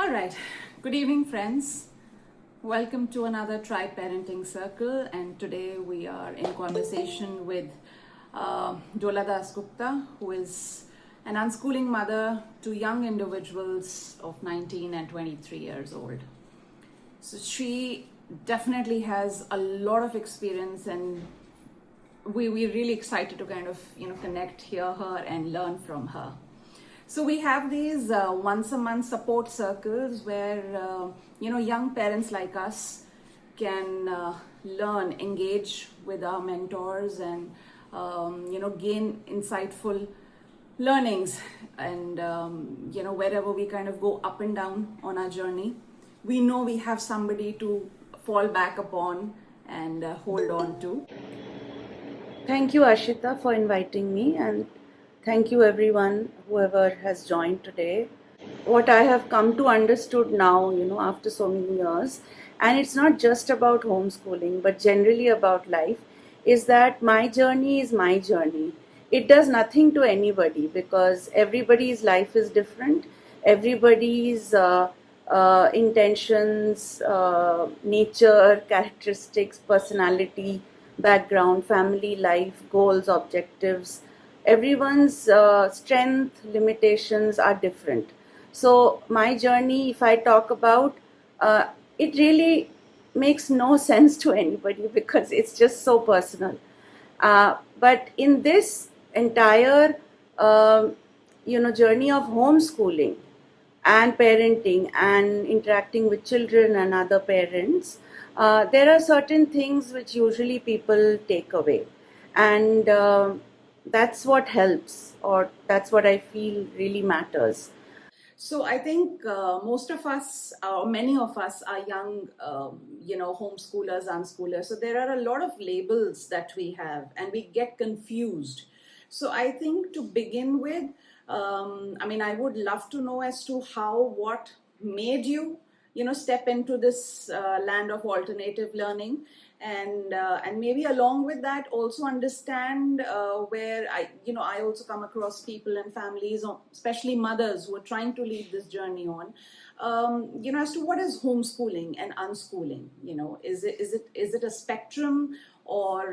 All right. Good evening, friends. Welcome to another Try Parenting Circle, and today we are in conversation with Dola Das Gupta, who is an unschooling mother to young individuals of 19 and 23 years old. So she definitely has a lot of experience, and we're really excited to kind of connect, hear her, and learn from her. So we have these once a month support circles where young parents like us can learn, engage with our mentors, and gain insightful learnings. And wherever we kind of go up and down on our journey, we know we have somebody to fall back upon and hold on to. Thank you, Ashita, for inviting me, and thank you, everyone, whoever has joined today. What I have come to understood now, after so many years, and it's not just about homeschooling, but generally about life, is that my journey is my journey. It does nothing to anybody because everybody's life is different. Everybody's intentions, nature, characteristics, personality, background, family, life, goals, objectives, everyone's strength, limitations are different. So, my journey, if I talk about, it really makes no sense to anybody because it's just so personal. But in this entire, journey of homeschooling and parenting and interacting with children and other parents, there are certain things which usually people take away. And that's what helps, or that's what I feel really matters. So I think most of us, or many of us, are young, homeschoolers, unschoolers. So there are a lot of labels that we have, and we get confused. So I think to begin with, I would love to know as to what made you, step into this land of alternative learning, and maybe along with that also understand where I also come across people and families, especially mothers, who are trying to lead this journey on, as to what is homeschooling and unschooling. Is it a spectrum, or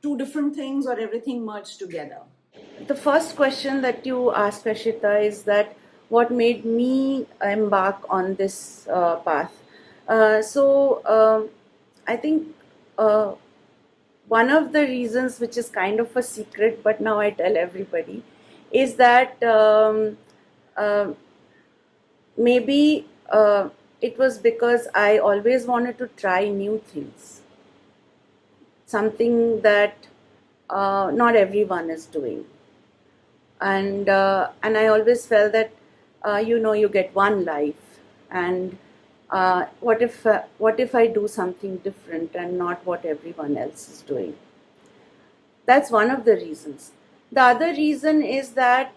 two different things, or everything merged together? The first question that you asked, Rashita, is that what made me embark on this path. I think one of the reasons, which is kind of a secret, but now I tell everybody, is that maybe it was because I always wanted to try new things, something that not everyone is doing. And I always felt that you get one life, and what if I do something different and not what everyone else is doing? That's one of the reasons. The other reason is that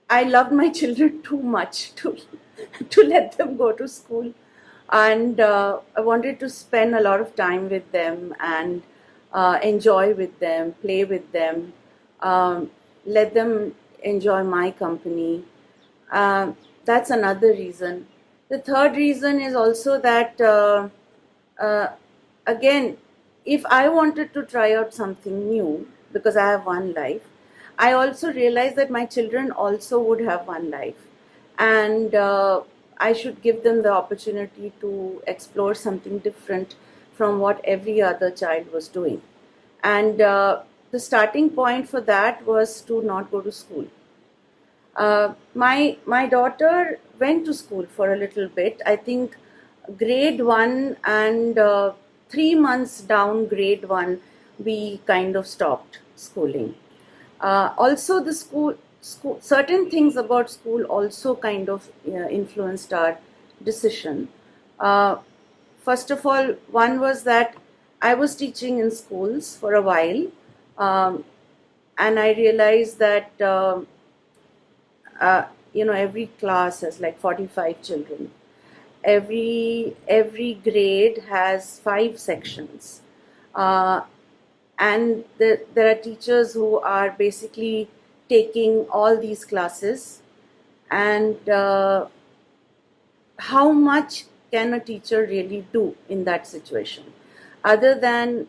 I loved my children too much to let them go to school, and I wanted to spend a lot of time with them and enjoy with them, play with them. Let them enjoy my company. That's another reason. The third reason is also that, uh, again, if I wanted to try out something new, because I have one life, I also realized that my children also would have one life. And I should give them the opportunity to explore something different from what every other child was doing. And the starting point for that was to not go to school. My daughter went to school for a little bit. I think grade one, and 3 months down grade one, we kind of stopped schooling. Also, the school, certain things about school also kind of influenced our decision. Uh, First of all, one was that I was teaching in schools for a while, um, and I realized that every class has like 45 children. Every grade has 5 sections, uh, and there are teachers who are basically taking all these classes, and how much can a teacher really do in that situation, other than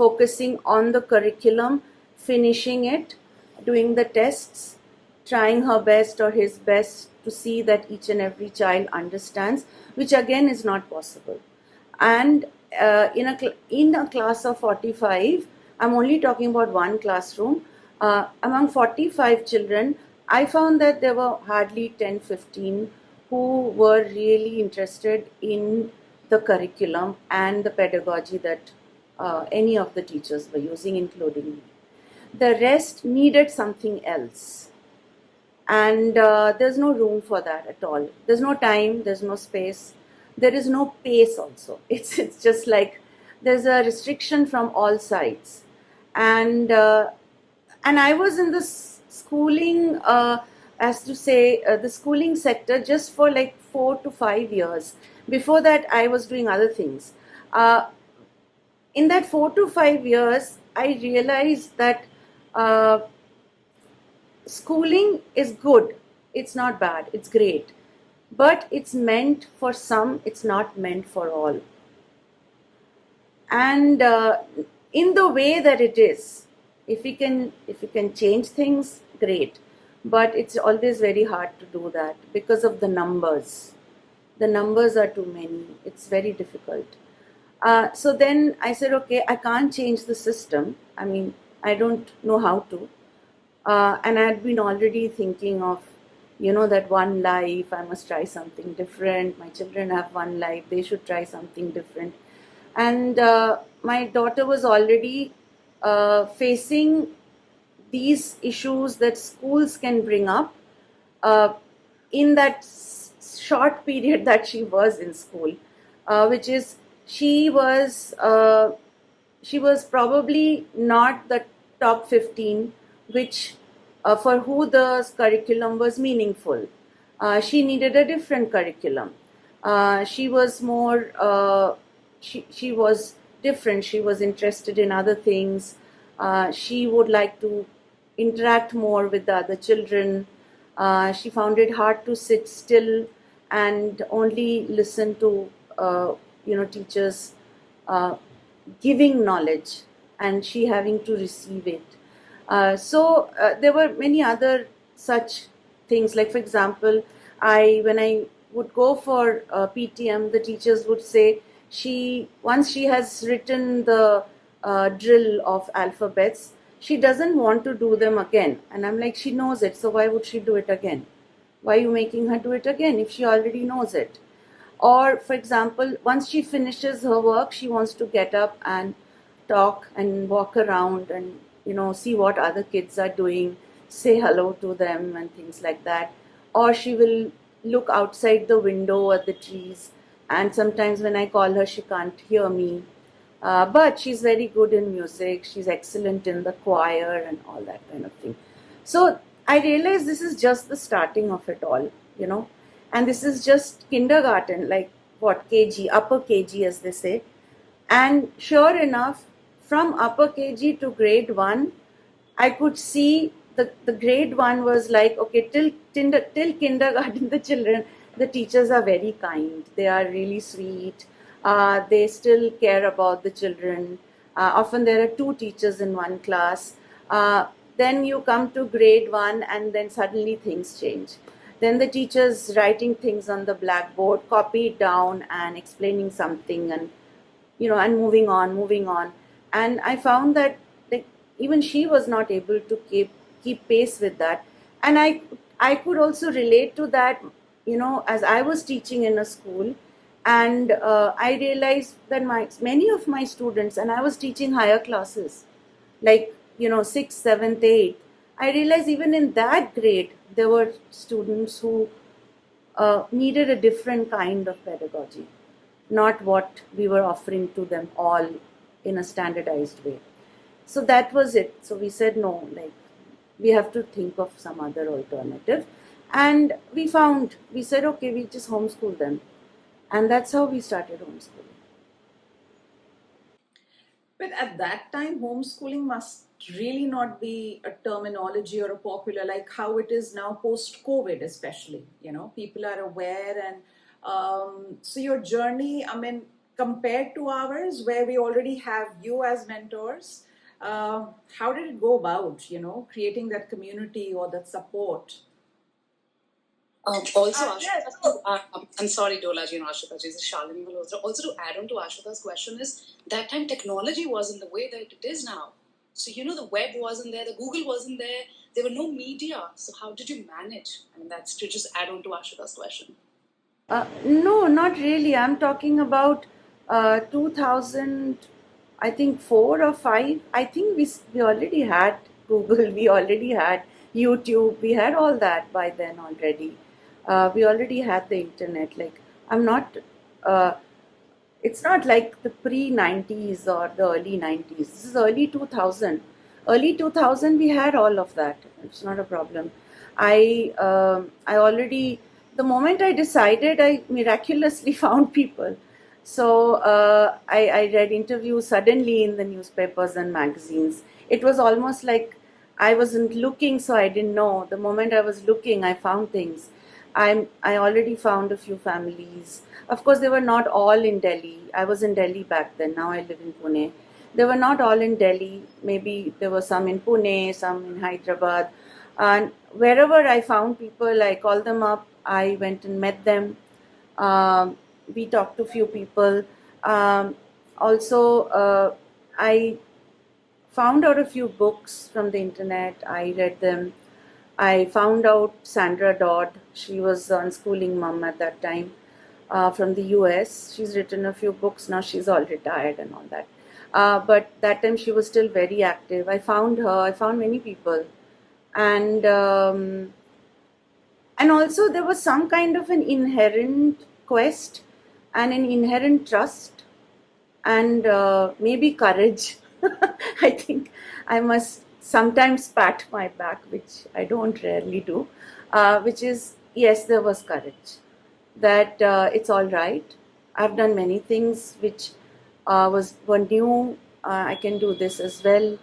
focusing on the curriculum, finishing it, doing the tests, trying her best or his best to see that each and every child understands, which again is not possible. And in a class of 45, I'm only talking about one classroom, among 45 children, I found that there were hardly 10, 15 who were really interested in the curriculum and the pedagogy that any of the teachers were using, including me. The rest needed something else. And there's no room for that at all. There's no time, there's no space, there is no pace also. It's just like there's a restriction from all sides. And I was in the schooling, as to say, the schooling sector just for like 4 to 5 years. Before that, I was doing other things. In that 4 to 5 years, I realized that schooling is good. It's not bad. It's great. But it's meant for some, it's not meant for all. And in the way that it is, if we can change things, great. But it's always very hard to do that because of the numbers. The numbers are too many. It's very difficult. So then I said, okay, I can't change the system. I mean, I don't know how to. And I had been already thinking of, that one life, I must try something different. My children have one life, they should try something different. And my daughter was already facing these issues that schools can bring up in that short period that she was in school, which is she was probably not the top 15, which for who the curriculum was meaningful. She needed a different curriculum. She was more, she was different. She was interested in other things. She would like to interact more with the other children. She found it hard to sit still and only listen to, teachers giving knowledge and she having to receive it. So there were many other such things. Like, for example, when I would go for PTM, the teachers would say, once she has written the drill of alphabets, she doesn't want to do them again. And I'm like, she knows it, so why would she do it again? Why are you making her do it again if she already knows it? Or, for example, once she finishes her work, she wants to get up and talk and walk around and see what other kids are doing, say hello to them and things like that. Or she will look outside the window at the trees, and sometimes when I call her, she can't hear me. But she's very good in music, she's excellent in the choir and all that kind of thing. So I realized this is just the starting of it all, and this is just kindergarten, like what, KG, upper KG as they say. And sure enough, from upper KG to grade 1, I could see the grade 1 was like, okay, till kindergarten, the children, the teachers are very kind. They are really sweet. They still care about the children. Often there are 2 teachers in one class. Then you come to grade 1 and then suddenly things change. Then the teacher's writing things on the blackboard, copy it down and explaining something and moving on. And I found that even she was not able to keep pace with that. And I could also relate to that, as I was teaching in a school, and I realized that many of my students, and I was teaching higher classes, like 6th, 7th, 8th. I realized even in that grade there were students who needed a different kind of pedagogy, not what we were offering to them all in a standardized way. So that was it. So we said, no, we have to think of some other alternative. And we said, okay, we just homeschool them. And that's how we started homeschooling. But at that time, homeschooling must really not be a terminology or a popular like how it is now post COVID, especially. People are aware, and so your journey, I mean, compared to ours, where we already have you as mentors, how did it go about, creating that community or that support? Also, Ashita, I'm sorry, Dolaji and Ashita, this is Shalini Malhotra. Also, to add on to Ashita's question is that time technology wasn't the way that it is now. So, the web wasn't there, the Google wasn't there were no media. So, how did you manage? I mean, that's to just add on to Ashita's question. No, not really. I'm talking about 2000, I think 4 or 5. I think we already had Google, we already had YouTube, we had all that by then already. We already had the internet. Like, I'm not, uh, it's not like the pre 90s or the early 90s. This is early 2000. Early 2000, we had all of that. It's not a problem. I already, the moment I decided, I miraculously found people. So I read interviews suddenly in the newspapers and magazines. It was almost like I wasn't looking, so I didn't know. The moment I was looking, I found things. I already found a few families. Of course, they were not all in Delhi. I was in Delhi back then. Now I live in Pune. They were not all in Delhi. Maybe there were some in Pune, some in Hyderabad. And wherever I found people, I called them up. I went and met them. We talked to few people. Also, I found out a few books from the internet. I read them. I found out Sandra Dodd. She was unschooling mom at that time from the US. She's written a few books. Now she's all retired and all that. But that time she was still very active. I found her. I found many people. And also there was some kind of an inherent quest and an inherent trust and maybe courage. I think I must sometimes pat my back, which I don't rarely do, which is yes, there was courage. That it's all right. I've done many things which were new. I can do this as well.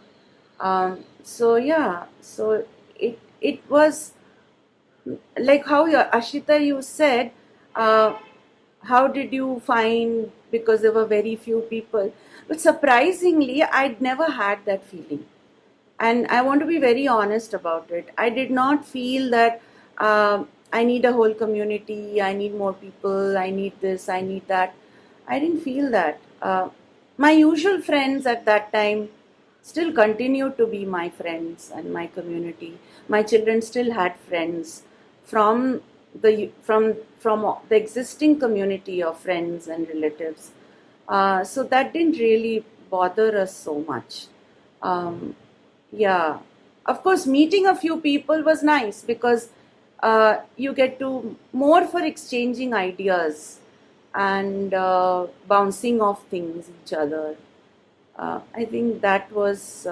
So yeah, so it was like how Ashita, you said, how did you find, because there were very few people, but surprisingly I'd never had that feeling, and I want to be very honest about it. I did not feel that I need a whole community, I need more people, I need this, I need that. I didn't feel that. My usual friends at that time still continue to be my friends and my community. My children still had friends from the existing community of friends and relatives. So that didn't really bother us so much. Um, yeah, of course, meeting a few people was nice because you get to more for exchanging ideas and bouncing off things each other. I think that was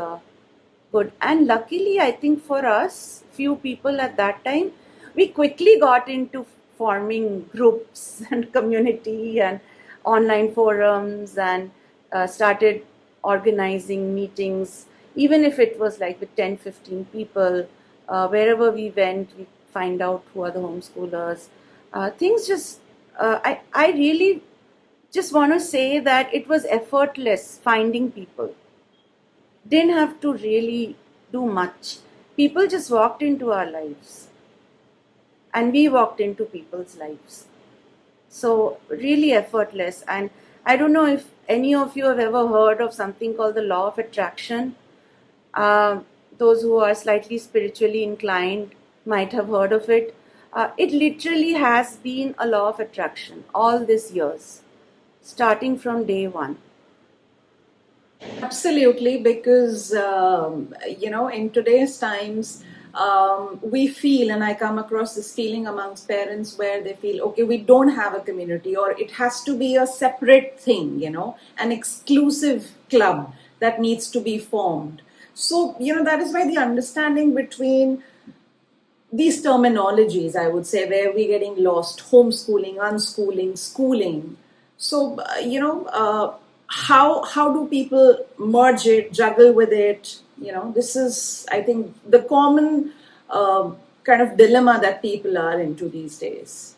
good. And luckily, I think for us, few people at that time, we quickly got into forming groups and community and online forums and started organizing meetings, even if it was like with 10, 15 people. Wherever we went, we find out who are the homeschoolers. Things just, I really just want to say that it was effortless finding people. Didn't have to really do much. People just walked into our lives and we walked into people's lives. So, really effortless. And I don't know if any of you have ever heard of something called the law of attraction. Uh, those who are slightly spiritually inclined might have heard of it. It literally has been a law of attraction all these years, starting from day one. Absolutely, because in today's times, we feel, and I come across this feeling amongst parents where they feel, okay, we don't have a community, or it has to be a separate thing, an exclusive club that needs to be formed. So, that is why the understanding between these terminologies, I would say, where we're getting lost: homeschooling, unschooling, schooling. So, how do people merge it, juggle with it? This is, I think, the common kind of dilemma that people are into these days.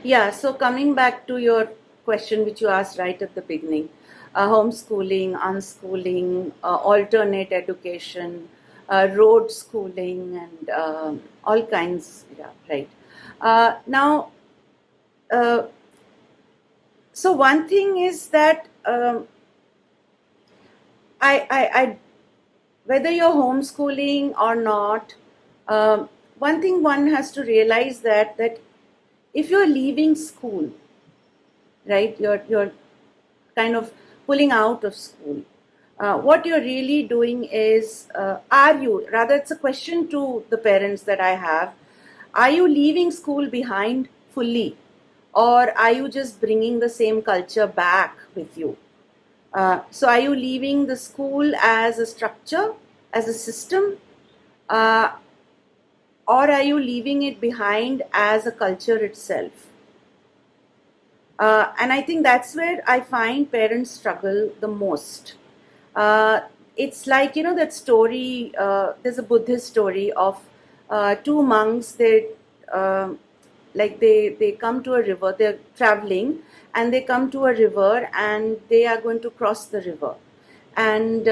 Yeah, so coming back to your question, which you asked right at the beginning, homeschooling, unschooling, alternate education, road schooling, and all kinds. Yeah, right. Now, uh, so one thing is that I whether you're homeschooling or not, one thing one has to realize that if you're leaving school, right, you're kind of pulling out of school. What you're really doing is, are you, rather, it's a question to the parents that I have, are you leaving school behind fully? Or are you just bringing the same culture back with you? So, are you leaving the school as a structure, as a system, uh, or are you leaving it behind as a culture itself? And I think that's where I find parents struggle the most. Uh, it's like, that story, there's a Buddhist story of two monks. They come to a river, they're traveling, and they come to a river and they are going to cross the river. And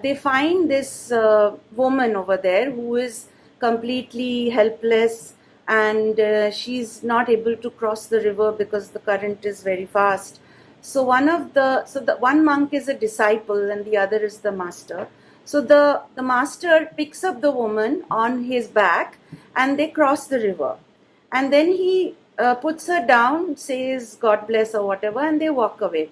they find this woman over there who is completely helpless, and she's not able to cross the river because the current is very fast. So the one monk is a disciple and the other is the master. So the master picks up the woman on his back and they cross the river, and then he puts her down, says God bless or whatever, and they walk away.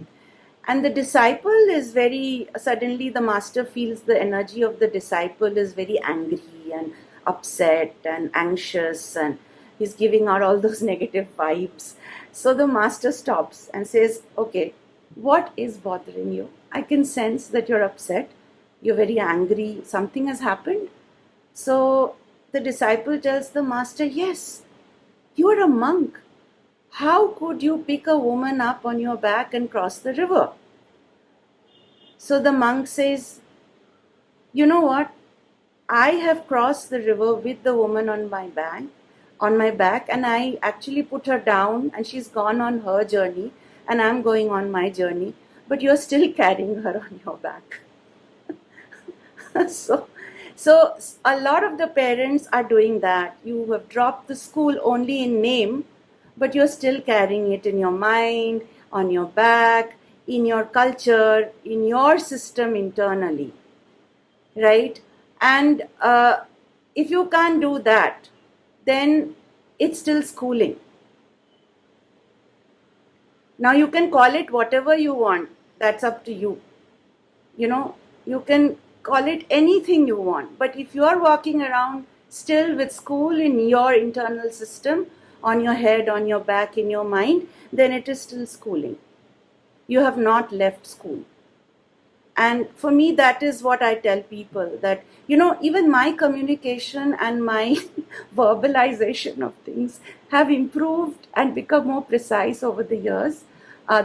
And the disciple is very, suddenly the master feels the energy of the disciple is very angry and upset and anxious, and he's giving out all those negative vibes. So the master stops and says, okay, what is bothering you? I can sense that you're upset, you're very angry, something has happened. So the disciple tells the master, yes, you're a monk. How could you pick a woman up on your back and cross the river? So the monk says, you know what? I have crossed the river with the woman on my back, and I actually put her down and she's gone on her journey and I'm going on my journey, but you're still carrying her on your back. so so a lot of the parents are doing that. You have dropped the school only in name, but you're still carrying it in your mind, on your back, in your culture, in your system internally, right? And if you can't do that, then it's still schooling. Now you can call it whatever you want, that's up to you. You can call it anything you want, but if you are walking around still with school in your internal system, on your head, on your back, in your mind, then it is still schooling. You have not left school. And for me, that is what I tell people, that even my communication and my verbalization of things have improved and become more precise over the years.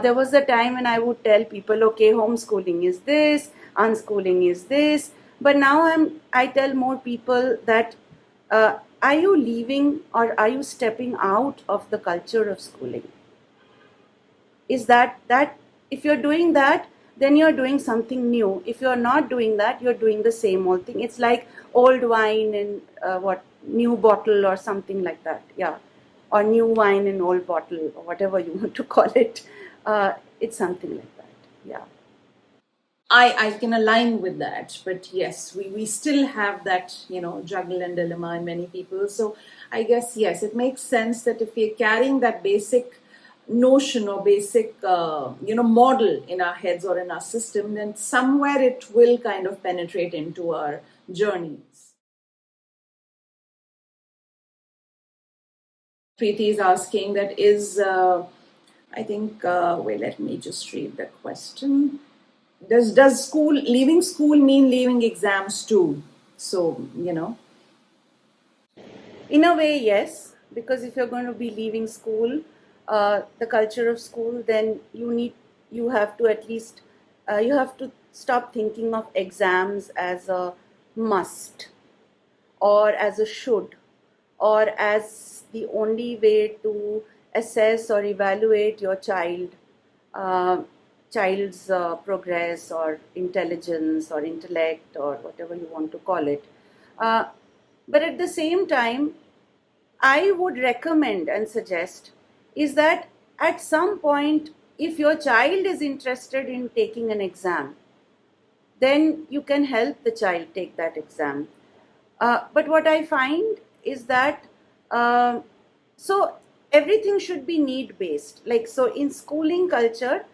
There was a time when I would tell people, okay, homeschooling is this, unschooling is this, but now I tell more people that are you leaving or are you stepping out of the culture of schooling? Is that if you're doing that, then you're doing something new. If you're not doing that, you're doing the same old thing. It's like old wine in new bottle or something like that. Yeah, or new wine in old bottle or whatever you want to call it. It's something like that. Yeah. I can align with that, but yes, we still have that, juggle and dilemma in many people. So I guess, yes, it makes sense that if we're carrying that basic notion or basic, model in our heads or in our system, then somewhere it will kind of penetrate into our journeys. Preeti is asking that is, I think, wait, let me just read the question. Does leaving school mean leaving exams too? So, In a way, yes, because if you're going to be leaving school, the culture of school, then you have to at least you have to stop thinking of exams as a must or as a should or as the only way to assess or evaluate your uh, child's progress or intelligence or intellect or whatever you want to call it. Uh, but at the same time, I would recommend and suggest is that at some point, if your child is interested in taking an exam, then you can help the child take that exam. But what I find is that so everything should be need based. Like, so in schooling culture,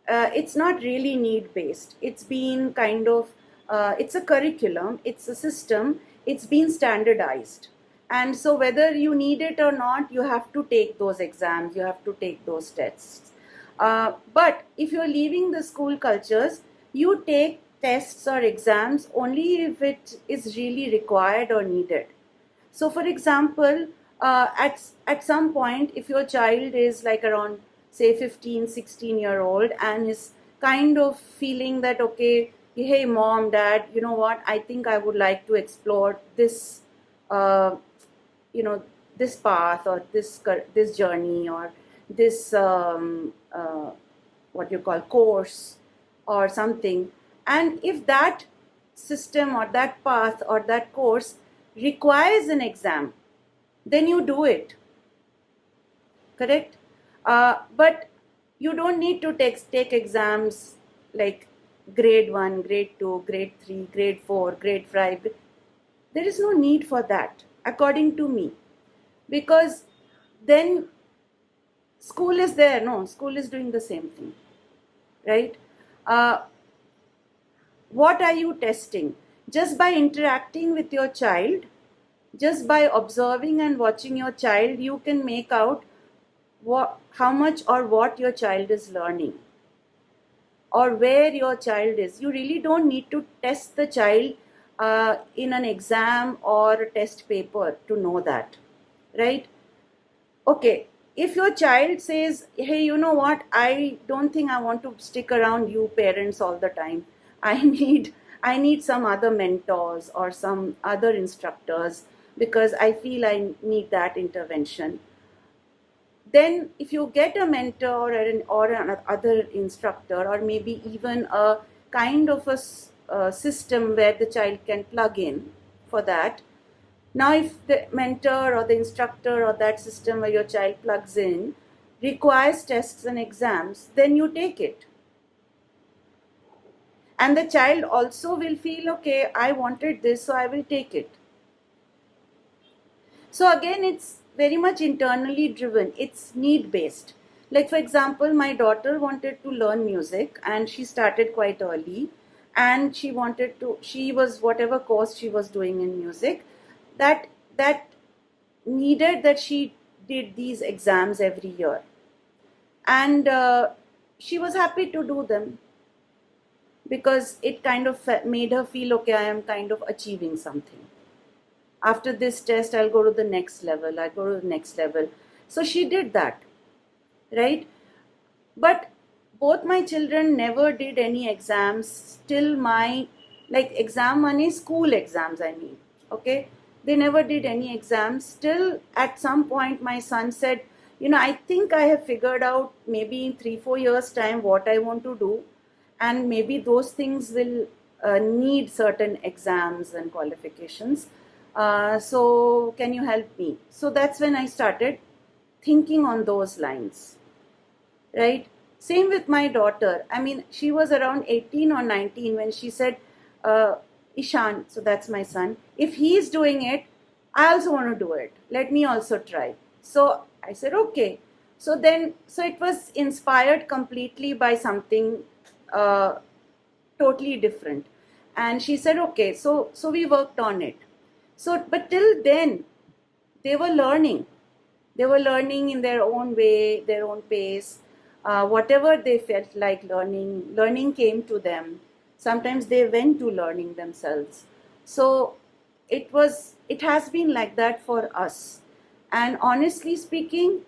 it's not really need based. It's been kind of, it's a curriculum, it's a system, it's been standardized. And so whether you need it or not, you have to take those exams, you have to take those tests. But if you're leaving the school cultures, you take tests or exams only if it is really required or needed. So, for example, at some point, if your child is like around, say, 15, 16-year-old and is kind of feeling that, okay, hey, mom, dad, you know what, I think I would like to explore this, uh, you know, this path or this journey or this, what you call, course or something. And if that system or that path or that course requires an exam, then you do it. Correct? But you don't need to take exams like grade 1, grade 2, grade 3, grade 4, grade 5. There is no need for that, according to me. Because then school is there. No, school is doing the same thing. Right? What are you testing? Just by interacting with your child, just by observing and watching your child, you can make out how much or what your child is learning or where your child is. You really don't need to test the child in an exam or a test paper to know that, right? Okay, if your child says, hey, you know what, I don't think I want to stick around you parents all the time. I need some other mentors or some other instructors because I feel I need that intervention. Then if you get a mentor or an other instructor or maybe even a kind of a system where the child can plug in for that. Now, if the mentor or the instructor or that system where your child plugs in requires tests and exams, then you take it. And the child also will feel, okay, I wanted this, so I will take it. So again, it's very much internally driven. It's need based. Like, for example, my daughter wanted to learn music and she started quite early. And she was whatever course she was doing in music, that needed that she did these exams every year. And she was happy to do them because it kind of made her feel, okay, I am kind of achieving something. After this test, I'll go to the next level. I'll go to the next level. So she did that, right? But both my children never did any exams till exam money, school exams, I mean. Okay? They never did any exams. Till at some point, my son said, I think I have figured out maybe in 3-4 years' time what I want to do. And maybe those things will need certain exams and qualifications. So can you help me? So that's when I started thinking on those lines, right? Same with my daughter. I mean, she was around 18 or 19 when she said, Ishan, so that's my son, if he's doing it, I also want to do it. Let me also try. So I said, okay. So it was inspired completely by something totally different. And she said, okay, so we worked on it. So, but till then, they were learning. They were learning in their own way, their own pace. Whatever they felt like learning came to them. Sometimes they went to learning themselves. So it has been like that for us. And honestly speaking,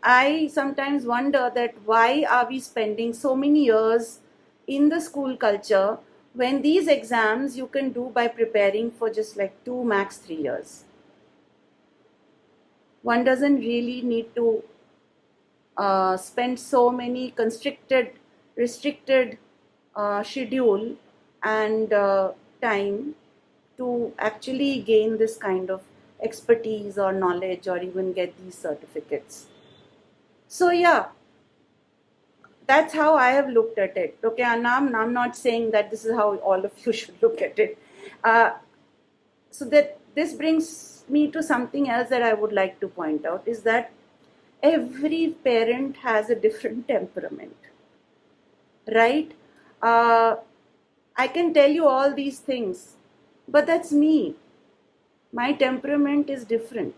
I sometimes wonder that why are we spending so many years in the school culture when these exams you can do by preparing for just like 2 max 3 years. One doesn't really need to spend so many restricted schedule and time to actually gain this kind of expertise or knowledge or even get these certificates. So yeah, that's how I have looked at it. Okay, and I'm not saying that this is how all of you should look at it. So that this brings me to something else that I would like to point out is that every parent has a different temperament, right? I can tell you all these things, but that's me. My temperament is different.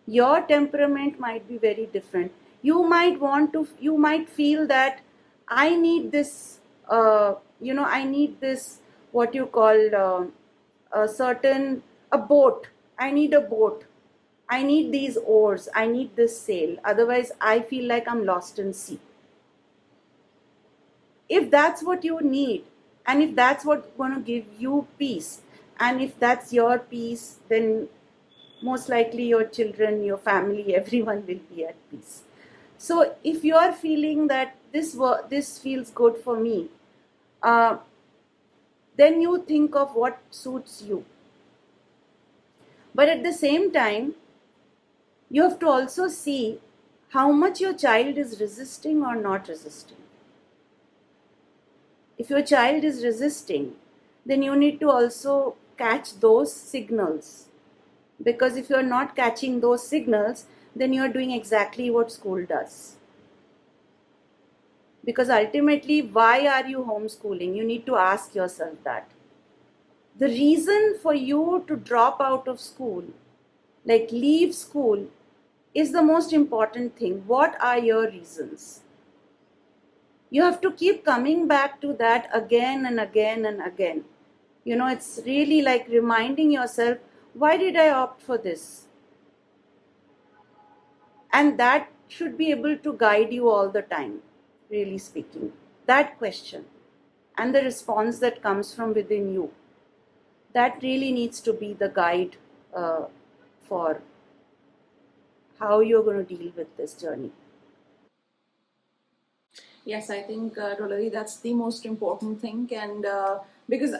Your temperament might be very different. You might feel that I need this, I need this, what you call a boat. I need a boat. I need these oars. I need this sail. Otherwise, I feel like I'm lost in sea. If that's what you need, and if that's what's going to give you peace, and if that's your peace, then most likely your children, your family, everyone will be at peace. So if you are feeling that this feels good for me, then you think of what suits you. But at the same time, you have to also see how much your child is resisting or not resisting. If your child is resisting, then you need to also catch those signals. Because if you're not catching those signals, then you're doing exactly what school does. Because ultimately, why are you homeschooling? You need to ask yourself that. The reason for you to drop out of school, like leave school, is the most important thing. What are your reasons? You have to keep coming back to that again and again and again. It's really like reminding yourself, why did I opt for this? And that should be able to guide you all the time, really speaking. That question and the response that comes from within you, that really needs to be the guide for how you're going to deal with this journey. Yes, I think, Dolari, that's the most important thing. And because,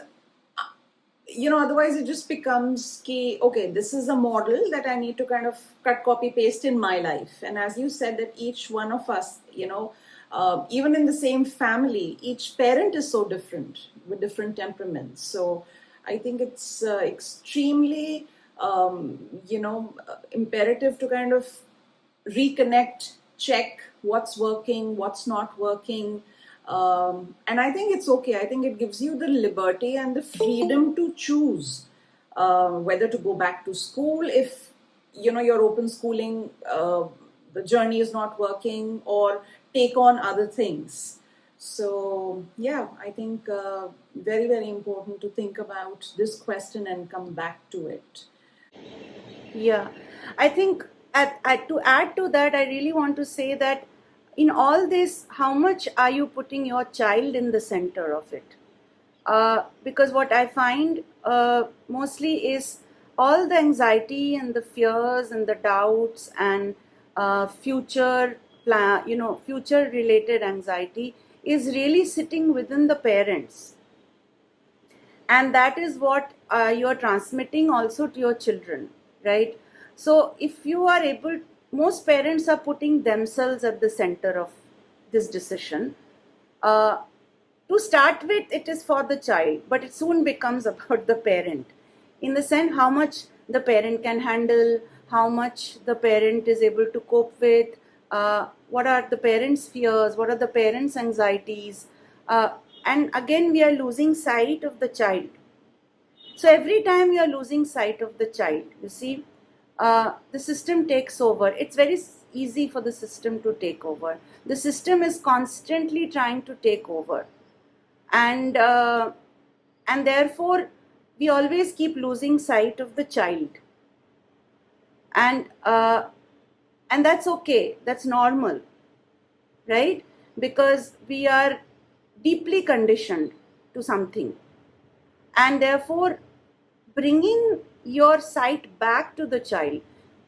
otherwise it just becomes key, okay, this is a model that I need to kind of cut, copy, paste in my life. And as you said, that each one of us, even in the same family, each parent is so different with different temperaments. So I think it's extremely, imperative to kind of reconnect, check what's working, what's not working. And I think it's okay. I think it gives you the liberty and the freedom to choose whether to go back to school if your open schooling, the journey is not working, or take on other things. So yeah, I think very, very important to think about this question and come back to it. Yeah, I think to add to that, I really want to say that in all this, how much are you putting your child in the center of it? Because what I find mostly is all the anxiety and the fears and the doubts and future related anxiety is really sitting within the parents. And that is what you're transmitting also to your children, right? So if you are able, most parents are putting themselves at the center of this decision. To start with, it is for the child, but it soon becomes about the parent, in the sense how much the parent can handle, how much the parent is able to cope with, what are the parents' fears, what are the parents' anxieties. And again, we are losing sight of the child. So every time you are losing sight of the child, you see, the system takes over. It's very easy for the system to take over. The system is constantly trying to take over. And therefore we always keep losing sight of the child. And And that's okay, that's normal, right? Because we are deeply conditioned to something. And therefore, bringing your sight back to the child,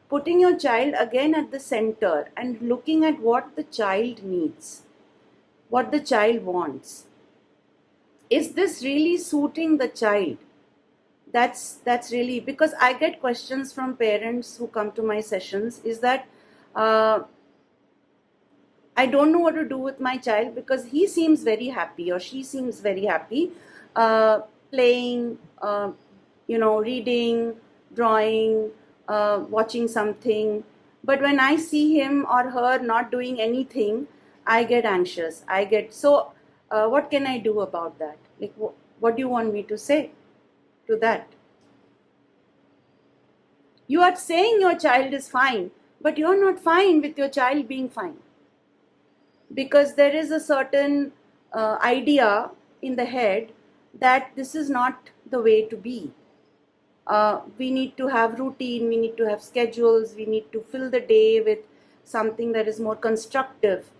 putting your child again at the center and looking at what the child needs, what the child wants. Is this really suiting the child? That's really, because I get questions from parents who come to my sessions, is that I don't know what to do with my child because he seems very happy or she seems very happy playing, reading, drawing, watching something. But when I see him or her not doing anything, I get anxious. What can I do about that? Like, what do you want me to say to that? You are saying your child is fine, but you're not fine with your child being fine. Because there is a certain idea in the head that this is not the way to be. We need to have routine, we need to have schedules, we need to fill the day with something that is more constructive.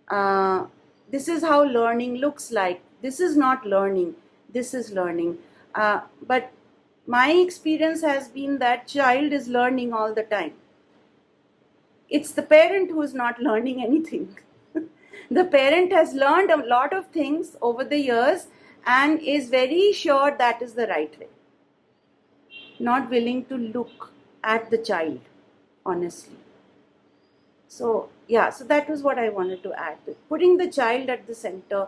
This is how learning looks like. This is not learning, this is learning. But my experience has been that child is learning all the time. It's the parent who is not learning anything. The parent has learned a lot of things over the years and is very sure that is the right way. Not willing to look at the child, honestly. So that was what I wanted to add. Putting the child at the center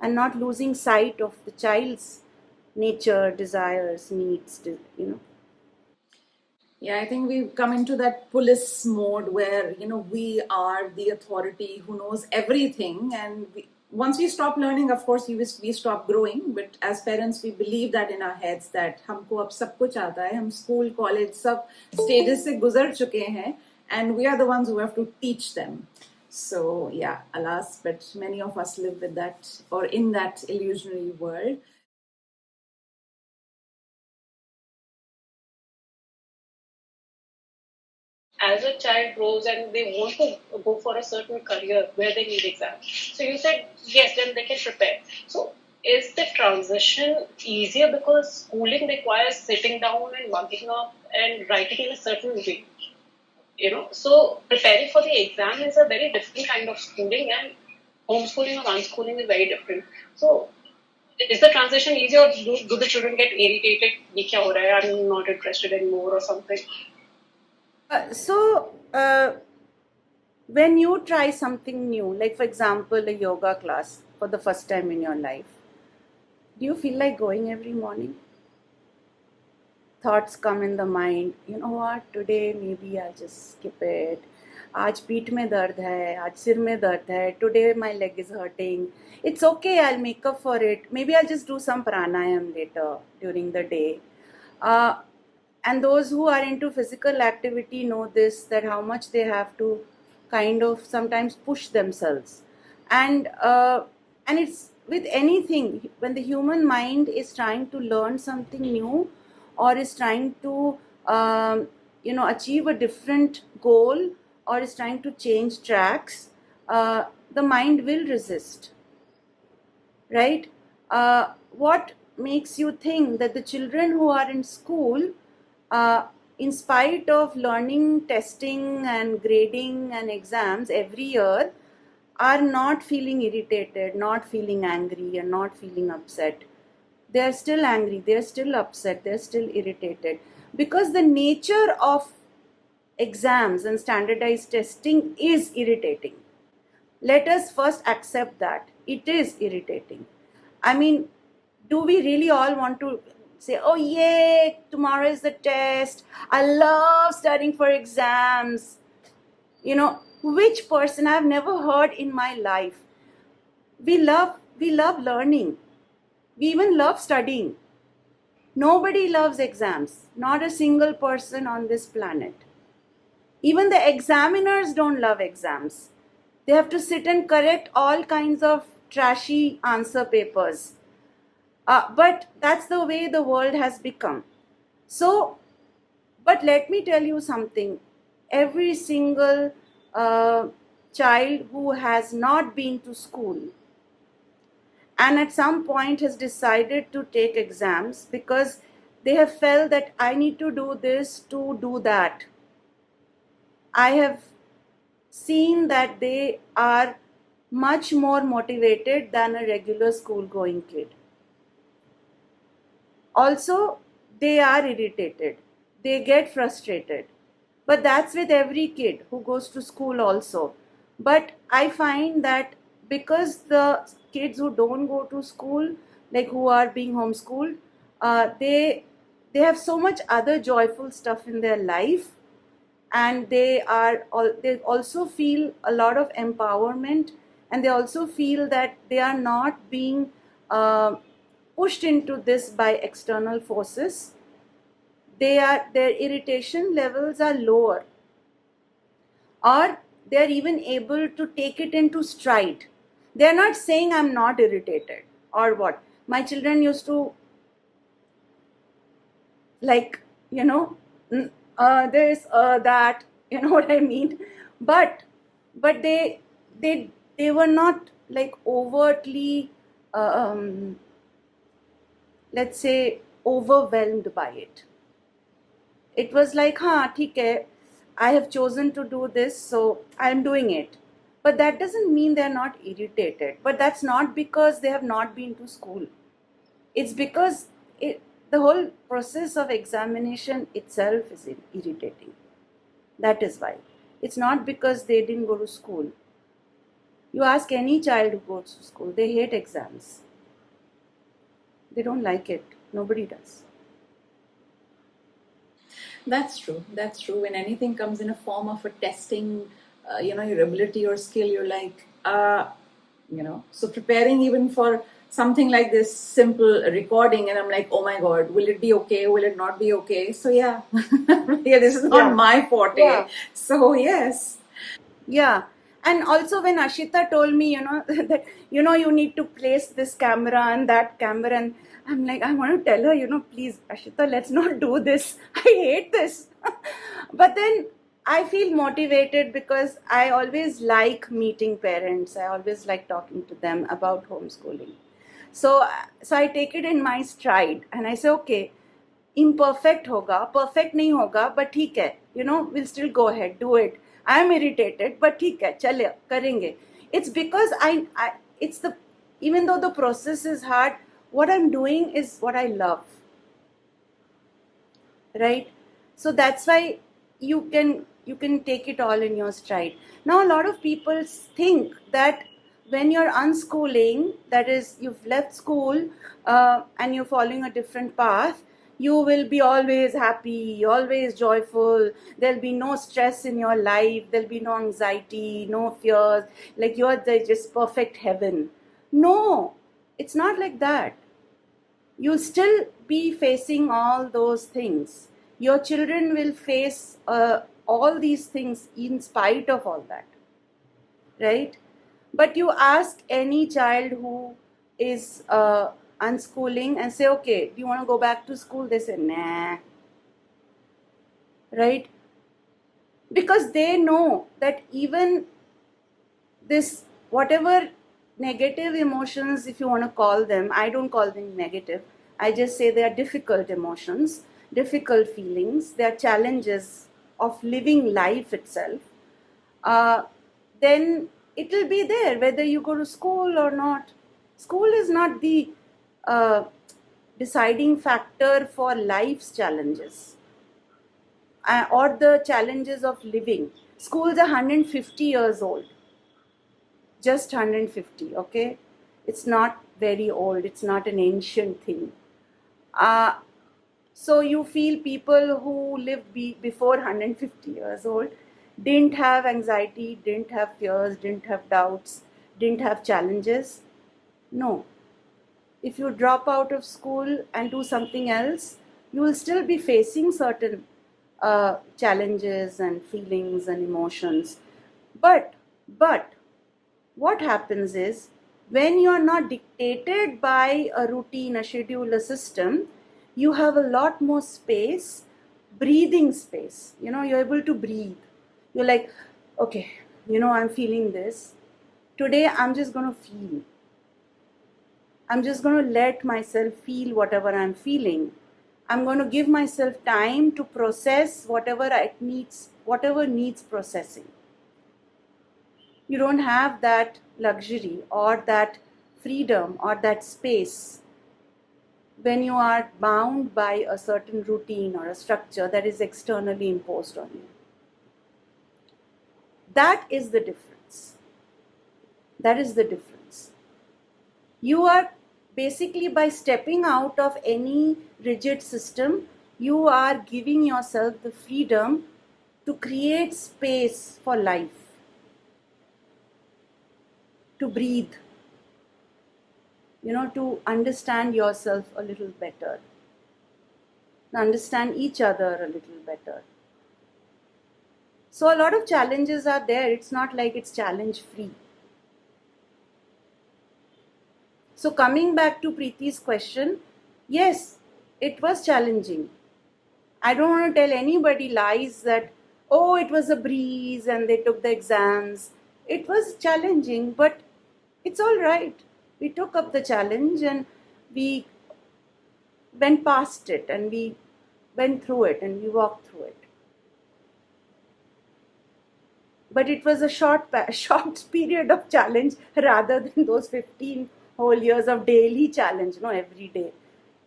and not losing sight of the child's nature, desires, needs, Yeah, I think we've come into that police mode where, we are the authority who knows everything. And once we stop learning, of course, we stop growing. But as parents, we believe that in our heads that हमको अब सब कुछ आता है, हम school, college, सब stages से गुजर चुके हैं, and we are the ones who have to teach them. So yeah, alas, but many of us live with that or in that illusionary world. As a child grows and they want to go for a certain career where they need exams. So you said yes, then they can prepare. So is the transition easier because schooling requires sitting down and mugging up and writing in a certain way? So preparing for the exam is a very different kind of schooling, and homeschooling or unschooling is very different. So is the transition easier, or do the children get irritated? "Ye kya ho raha hai? I'm not interested anymore," or something? When you try something new, like for example, a yoga class for the first time in your life, do you feel like going every morning? Thoughts come in the mind, you know what, today maybe I'll just skip it. आज पीठ में दर्द है, आज सिर में दर्द है, today my leg is hurting. It's okay, I'll make up for it. Maybe I'll just do some pranayam later during the day. And those who are into physical activity know this, that how much they have to kind of sometimes push themselves. And it's with anything, when the human mind is trying to learn something new or is trying to achieve a different goal or is trying to change tracks, the mind will resist, right? What makes you think that the children who are in school, in spite of learning, testing and grading and exams every year, are not feeling irritated, not feeling angry and not feeling upset? They are still angry, they are still upset, they are still irritated, because the nature of exams and standardized testing is irritating. Let us first accept that it is irritating. I mean, do we really all want to say, oh yay, tomorrow is the test, I love studying for exams? Which person? I've never heard in my life. We love learning. We even love studying. Nobody loves exams. Not a single person on this planet. Even the examiners don't love exams. They have to sit and correct all kinds of trashy answer papers. But that's the way the world has become. So, but let me tell you something. Every single a child who has not been to school and at some point has decided to take exams because they have felt that I need to do this to do that. I have seen that they are much more motivated than a regular school going kid. Also, they are irritated, they get frustrated, but that's with every kid who goes to school also. But I find that because the kids who don't go to school, like who are being homeschooled, they have so much other joyful stuff in their life, and they also feel a lot of empowerment, and they also feel that they are not being uh, pushed into this by external forces. Their irritation levels are lower, or they're even able to take it into stride. They're not saying I'm not irritated or what. My children used to, like, there's that, you know what I mean. But they were not like overtly let's say overwhelmed by it. It was like, theek hai, I have chosen to do this, so I'm doing it. But that doesn't mean they're not irritated. But that's not because they have not been to school. It's because the whole process of examination itself is irritating. That is why. It's not because they didn't go to school. You ask any child who goes to school, they hate exams. They don't like it. Nobody does. That's true. That's true. When anything comes in a form of a testing, your ability or skill, you're like, So preparing even for something like this simple recording, and I'm like, oh my God, will it be okay? Will it not be okay? So yeah, yeah, this is not my forte. Yeah. So yes. Yeah. And also when Ashita told me, that, you need to place this camera and that camera, and I'm like, I want to tell her, please, Ashita, let's not do this. I hate this. But then I feel motivated because I always like meeting parents. I always like talking to them about homeschooling. So I take it in my stride and I say, okay, imperfect hoga, perfect nahi hoga, but theek hai, we'll still go ahead, do it. I'm irritated, but theek hai, chale, karenge. It's because even though the process is hard, what I'm doing is what I love. Right? So that's why you can take it all in your stride. Now a lot of people think that when you're unschooling, that is, you've left school and you're following a different path, you will be always happy, always joyful. There'll be no stress in your life. There'll be no anxiety, no fears. Like you're just perfect heaven. No, it's not like that. You'll still be facing all those things. Your children will face all these things in spite of all that. Right? But you ask any child who is unschooling and say, okay, do you want to go back to school? They say, nah. Right? Because they know that even this, whatever negative emotions, if you want to call them, I don't call them negative. I just say they are difficult emotions, difficult feelings, they are challenges of living life itself. Then it will be there whether you go to school or not. School is not the deciding factor for life's challenges or the challenges of living. Schools are 150 years old. Just 150, okay? It's not very old. It's not an ancient thing. So you feel people who lived before 150 years old didn't have anxiety, didn't have fears, didn't have doubts, didn't have challenges? No. If you drop out of school and do something else, you will still be facing certain challenges and feelings and emotions. But what happens is, when you are not dictated by a routine, a schedule, a system, you have a lot more space, breathing space. You're able to breathe. You're like, okay, I'm feeling this. Today, I'm just going to feel. I'm just going to let myself feel whatever I'm feeling. I'm going to give myself time to process whatever needs processing. You don't have that luxury or that freedom or that space when you are bound by a certain routine or a structure that is externally imposed on you. That is the difference. That is the difference. You are basically, by stepping out of any rigid system, you are giving yourself the freedom to create space for life, to breathe, to understand yourself a little better, understand each other a little better. So a lot of challenges are there. It's not like it's challenge free. So coming back to Preeti's question, yes, it was challenging. I don't want to tell anybody lies that, oh, it was a breeze and they took the exams. It was challenging, but it's all right. We took up the challenge and we went past it and we went through it and we walked through it. But it was a short period of challenge rather than those 15 whole years of daily challenge, every day.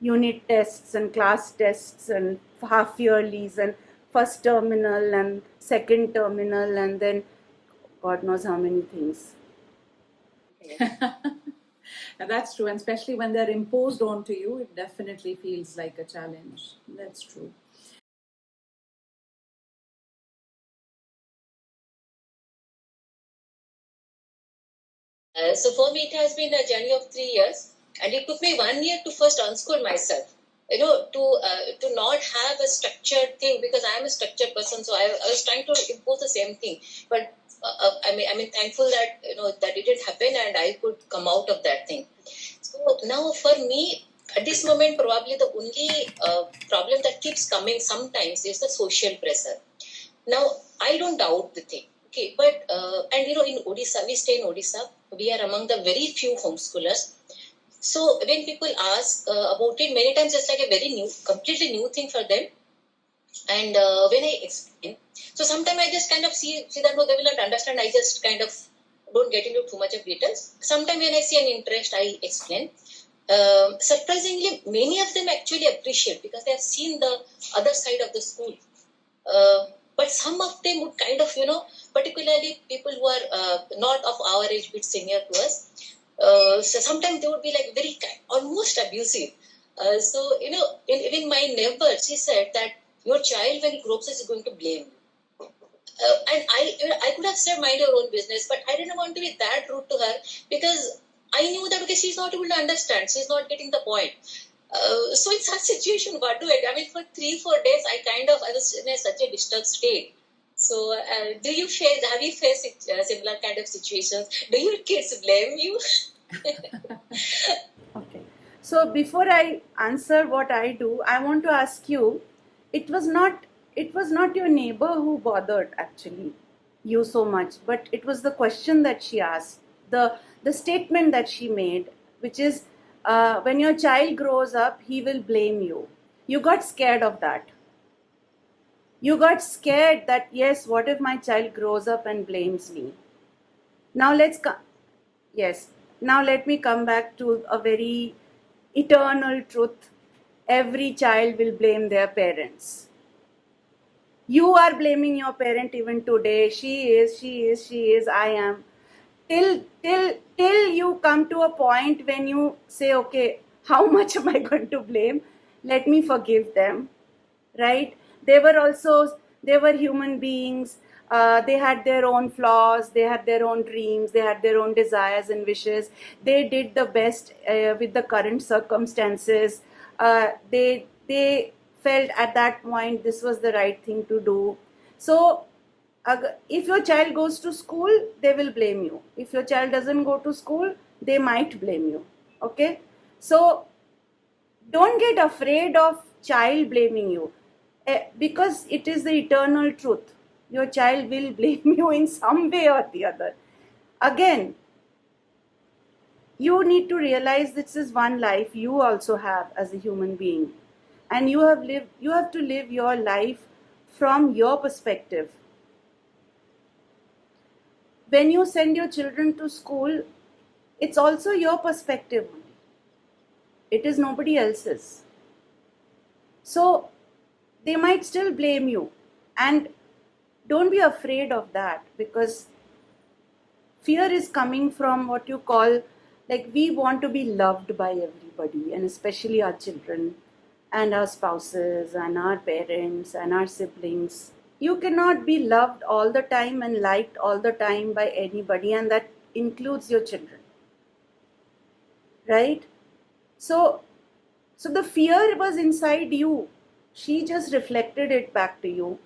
Unit tests and class tests and half yearlies and first terminal and second terminal and then God knows how many things. And that's true, and especially when they're imposed onto you, it definitely feels like a challenge. That's true. So for me, it has been a journey of 3 years, and it took me 1 year to first unschool myself. To not have a structured thing, because I am a structured person, so I was trying to impose the same thing. But thankful that that it didn't happen, and I could come out of that thing. So now for me, at this moment, probably the only problem that keeps coming sometimes is the social pressure. Now I don't doubt the thing. Okay, but in Odisha, we stay in Odisha. We are among the very few homeschoolers. So when people ask about it, many times it's like a very new, completely new thing for them. And when I explain, so sometimes I just kind of see that no, they will not understand. I just kind of don't get into too much of details. Sometimes when I see an interest, I explain. Surprisingly, many of them actually appreciate because they have seen the other side of the school. But some of them would kind of, particularly people who are not of our age, bit senior to us. So sometimes they would be like very almost abusive. Even my neighbor, she said that your child, when he grows up, is going to blame you. And I could have said mind your own business, but I didn't want to be that rude to her because I knew that okay, she's not able to understand, she's not getting the point. So in such situation, what do I do? I mean, for 3-4 days, I was in such a disturbed state. So, have you faced similar kind of situations? Do your kids blame you? Okay. So before I answer what I do, I want to ask you, it was not your neighbor who bothered actually you so much, but it was the question that she asked, the statement that she made, which is when your child grows up, he will blame you. You got scared of that. You got scared that, yes, what if my child grows up and blames me? Now now let me come back to a very eternal truth. Every child will blame their parents. You are blaming your parent even today. She is, I am. Till you come to a point when you say, okay, how much am I going to blame? Let me forgive them, right? They were human beings. They had their own flaws, they had their own dreams, they had their own desires and wishes. They did the best with the current circumstances. They felt at that point this was the right thing to do. So if your child goes to school, they will blame you. If your child doesn't go to school, they might blame you. Okay? So don't get afraid of child blaming you, because it is the eternal truth. your child will blame you in some way or the other. Again, you need to realize this is one life you also have as a human being, and you have to live your life from your perspective. When you send your children to school, it's also your perspective only. It is nobody else's. So they might still blame you, and don't be afraid of that, because fear is coming from what you call, like, we want to be loved by everybody, and especially our children and our spouses and our parents and our siblings. You cannot be loved all the time and liked all the time by anybody, and that includes your children, right? So the fear was inside you. She just reflected it back to you.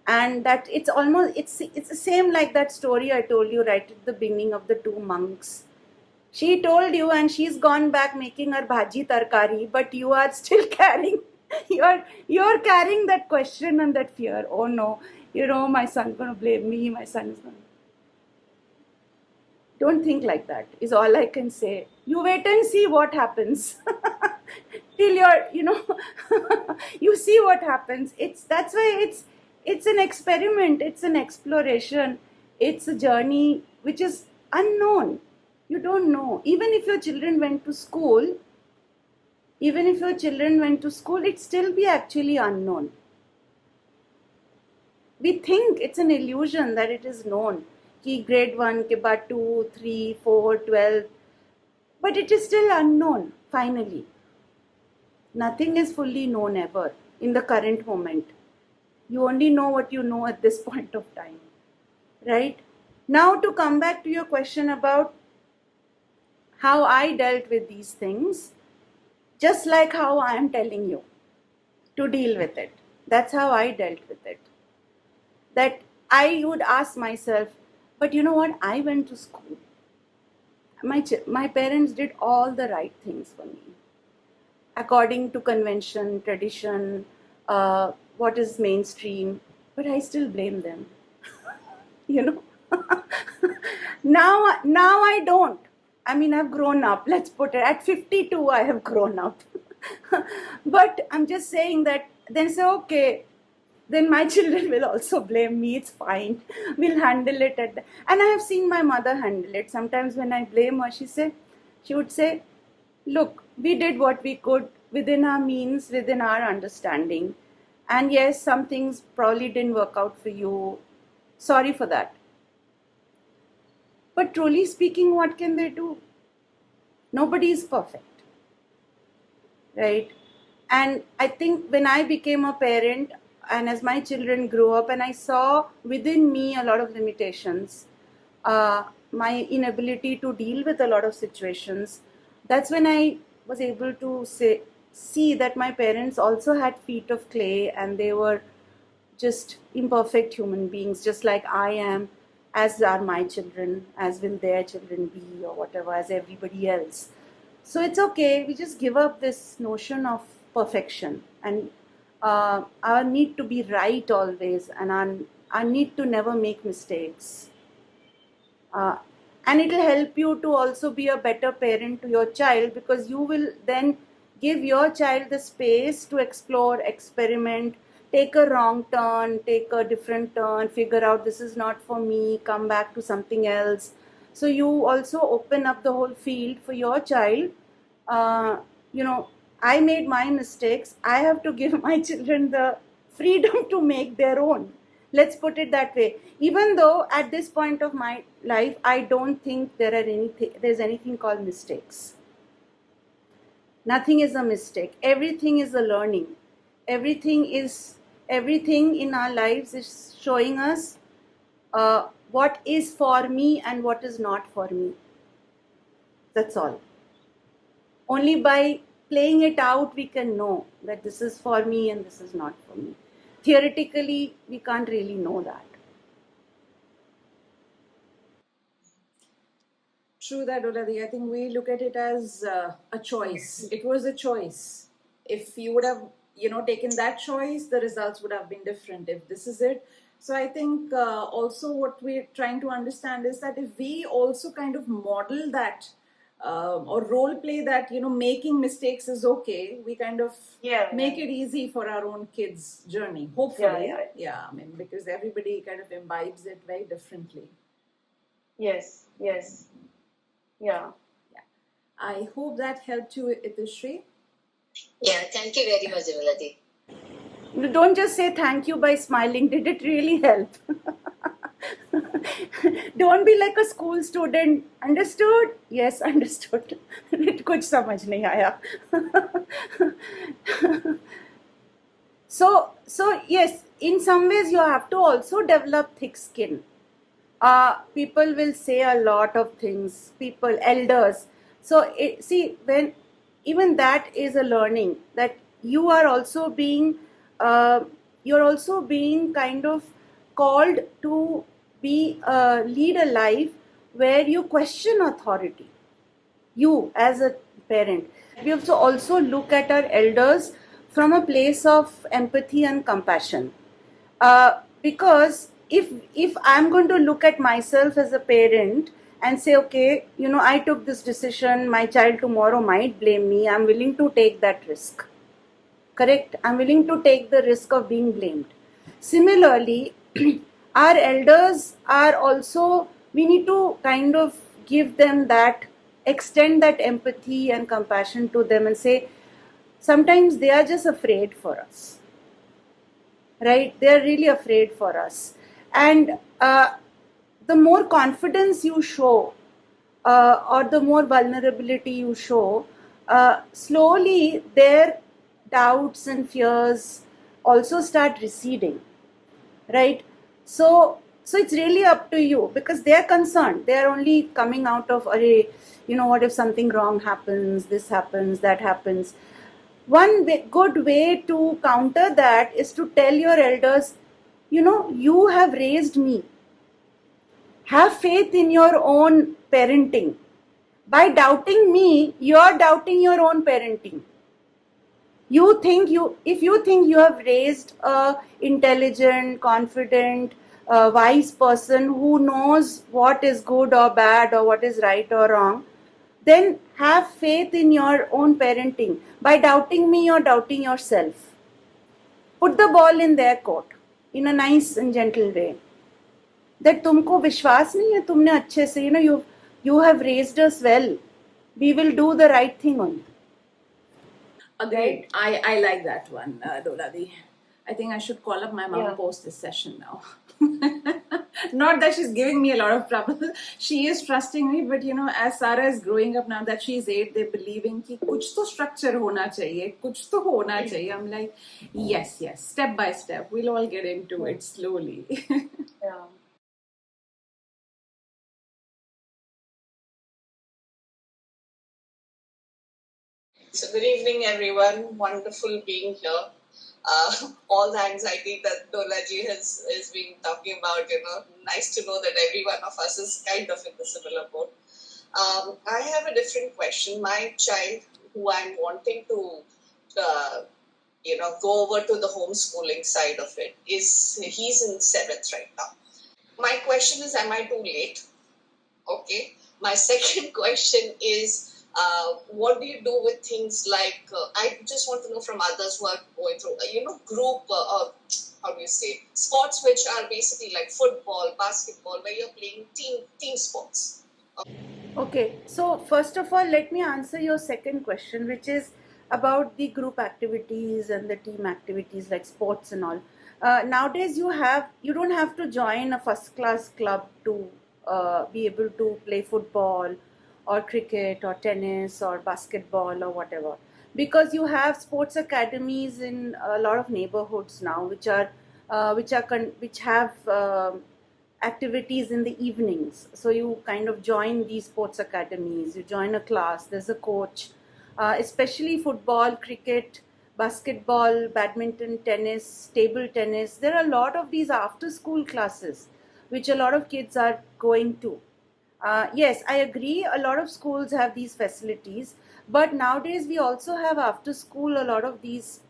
And that it's the same like that story I told you right at the beginning of the two monks. She told you, and she's gone back making her bhaji tarkari, but you are still carrying you're carrying that question and that fear. Oh no, my son's gonna blame me, my son is gonna. Don't think like that, is all I can say. You wait and see what happens. Till you see what happens. That's why it's an experiment, it's an exploration, it's a journey which is unknown. You don't know. Even if your children went to school, it'd still be actually unknown. We think it's an illusion that it is known. Ki grade 1, ke baad 2, 3, 4, 12. But it is still unknown, finally. Nothing is fully known ever in the current moment. You only know what you know at this point of time. Right? Now, to come back to your question about how I dealt with these things, just like how I am telling you to deal with it. That's how I dealt with it. That I would ask myself, but you know what? I went to school. My parents did all the right things for me, according to convention, tradition, what is mainstream, but I still blame them. Now I don't. I mean, I've grown up, let's put it. At 52, I have grown up. But I'm just saying that then say, okay, then my children will also blame me. It's fine. We'll handle it and I have seen my mother handle it. Sometimes when I blame her, she would say, look, we did what we could within our means, within our understanding. And yes, some things probably didn't work out for you. Sorry for that. But truly speaking, what can they do? Nobody is perfect, right? And I think when I became a parent, and as my children grew up, and I saw within me a lot of limitations, my inability to deal with a lot of situations, that's when I was able to see that my parents also had feet of clay, and they were just imperfect human beings, just like I am, as are my children, as will their children be, or whatever, as everybody else. So it's okay, we just give up this notion of perfection, and our need to be right always, and our need to never make mistakes. And it'll help you to also be a better parent to your child, because you will then give your child the space to explore, experiment, take a wrong turn, take a different turn, figure out this is not for me, come back to something else. So you also open up the whole field for your child. I made my mistakes. I have to give my children the freedom to make their own. Let's put it that way. Even though at this point of my life, I don't think there's anything called mistakes. Nothing is a mistake. Everything is a learning. Everything in our lives is showing us what is for me and what is not for me. That's all. Only by playing it out, we can know that this is for me and this is not for me. Theoretically, we can't really know that. True that, Doladi. I think we look at it as a choice. It was a choice. If you would have, taken that choice, the results would have been different. If this is it, So I think also what we're trying to understand is that if we also kind of model that or role play that, making mistakes is okay, we kind of make it easy for our own kids' journey, hopefully. Yeah, I mean, because everybody kind of imbibes it very differently. Yes. Yeah. I hope that helped you, Itishri. Yeah, thank you very much, Vimalati. Don't just say thank you by smiling. Did it really help? Don't be like a school student. Understood? Yes, understood. कुछ समझ नहीं आया. So yes, in some ways you have to also develop thick skin. People will say a lot of things. People, elders. So see, when even that is a learning that you are also being, you're also being kind of called to be lead a life where you question authority. You as a parent, we have to also look at our elders from a place of empathy and compassion. Because if I'm going to look at myself as a parent and say, okay, I took this decision, my child tomorrow might blame me, I'm willing to take that risk. Correct? I'm willing to take the risk of being blamed. Similarly, our elders are also, we need to kind of give them that, extend that empathy and compassion to them and say, sometimes they are just afraid for us. Right? They are really afraid for us. And the more confidence you show, or the more vulnerability you show, slowly their doubts and fears also start receding, right? So it's really up to you, because they are concerned. They are only coming out of, what if something wrong happens, this happens, that happens. One good way to counter that is to tell your elders, you have raised me. Have faith in your own parenting. By doubting me, you are doubting your own parenting. If you think you have raised a intelligent, confident, wise person who knows what is good or bad or what is right or wrong, then have faith in your own parenting. By doubting me, you're doubting yourself. Put the ball in their court in a nice and gentle way. That तुमको विश्वास नहीं है, तुमने अच्छे से, you have raised us well. We will do the right thing only. Agreed. I like that one, Doladi. I think I should call up my mom post this session now. Not that she's giving me a lot of trouble. She is trusting me, but as Sarah is growing up now that she's 8, they're believing कि कुछ तो structure होना चाहिए, कुछ तो होना चाहिए. I'm like, yes, step by step. We'll all get into it slowly. Yeah. So good evening, everyone. Wonderful being here. All the anxiety that Dolaji has been talking about, nice to know that every one of us is kind of in the similar boat. I have a different question. My child, who I'm wanting to, go over to the homeschooling side of it, he's in 7th right now. My question is, am I too late? Okay. My second question is, what do you do with things like, I just want to know from others who are going through, group, how do you say, sports which are basically like football, basketball, where you're playing team sports. Okay, so first of all, let me answer your second question, which is about the group activities and the team activities like sports and all. Nowadays, you don't have to join a first class club to be able to play football or cricket or tennis or basketball or whatever, because you have sports academies in a lot of neighborhoods now, which have activities in the evenings. So you kind of join these sports academies, you join a class, there's a coach, especially football, cricket, basketball, badminton, tennis, table tennis. There are a lot of these after school classes which a lot of kids are going to. Yes, I agree, a lot of schools have these facilities, but nowadays we also have after school a lot of these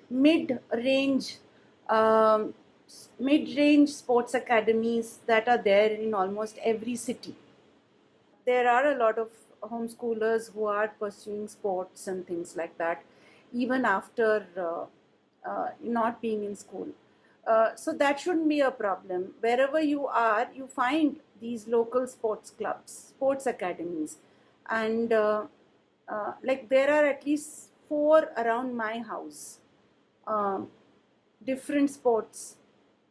mid range mid-range sports academies that are there in almost every city. There are a lot of homeschoolers who are pursuing sports and things like that, even after not being in school. So that shouldn't be a problem. Wherever you are, you find these local sports clubs, sports academies, and like there are at least 4 around my house. Different sports.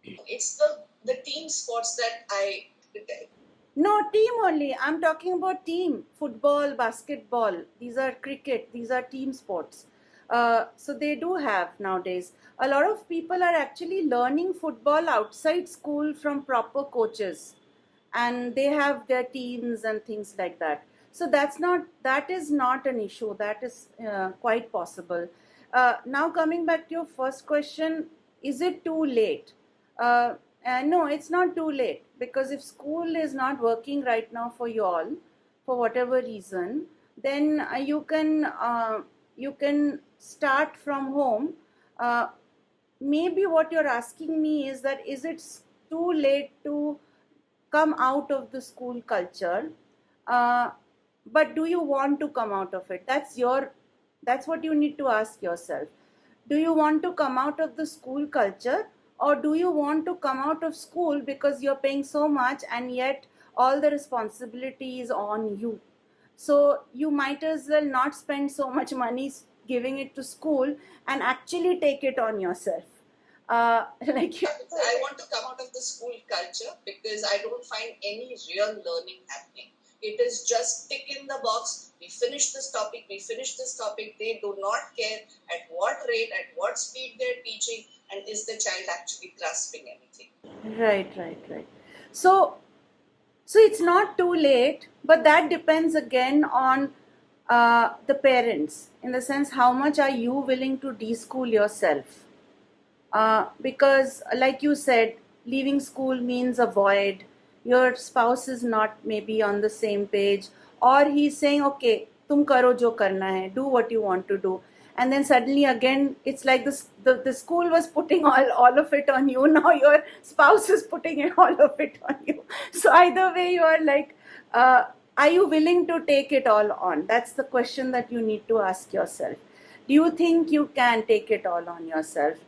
It's the team sports that I No, team only. I'm talking about team. Football, basketball. These are cricket. These are team sports. So they do have nowadays. A lot of people are actually learning football outside school from proper coaches. And they have their teams and things like that. So that is not an issue. That is quite possible. Now coming back to your first question, is it too late? No, it's not too late, because if school is not working right now for you all, for whatever reason, then you can start from home. Maybe what you're asking me is that is it too late to come out of the school culture? But do you want to come out of it? That's what you need to ask yourself. Do you want to come out of the school culture, or do you want to come out of school because you're paying so much and yet all the responsibility is on you? So you might as well not spend so much money giving it to school and actually take it on yourself. Like I want to come out of the school culture because I don't find any real learning happening. It is just tick in the box. We finish this topic. They do not care at what rate, at what speed they're teaching, and is the child actually grasping anything. Right. So it's not too late, but that depends again on the parents, in the sense how much are you willing to deschool yourself? Because like you said, leaving school means a void. Your spouse is not maybe on the same page, or he's saying, okay, tum karo jo karna hai, do what you want to do. And then suddenly again, it's like the school was putting all of it on you. Now your spouse is putting all of it on you. So either way, you are like, are you willing to take it all on? That's the question that you need to ask yourself. Do you think you can take it all on yourself?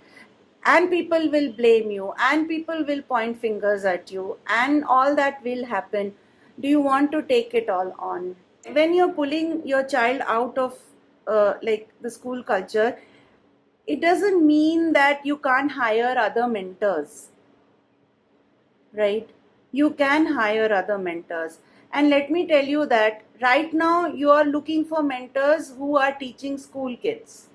And people will blame you, and people will point fingers at you, and all that will happen. Do you want to take it all on? When you're pulling your child out of like the school culture, it doesn't mean that you can't hire other mentors, right? You can hire other mentors. And let me tell you that right now you are looking for mentors who are teaching school kids.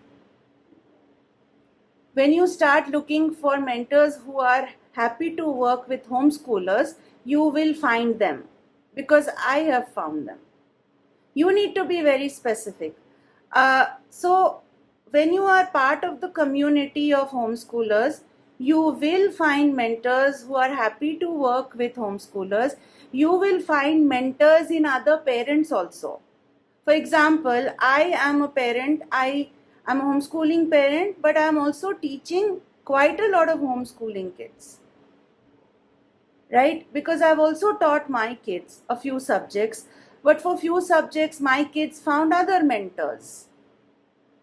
When you start looking for mentors who are happy to work with homeschoolers, you will find them, because I have found them. You need to be very specific. So when you are part of the community of homeschoolers, you will find mentors who are happy to work with homeschoolers. You will find mentors in other parents also. For example, I am a parent, I'm a homeschooling parent, but I'm also teaching quite a lot of homeschooling kids, right? Because I've also taught my kids a few subjects, but for few subjects, my kids found other mentors.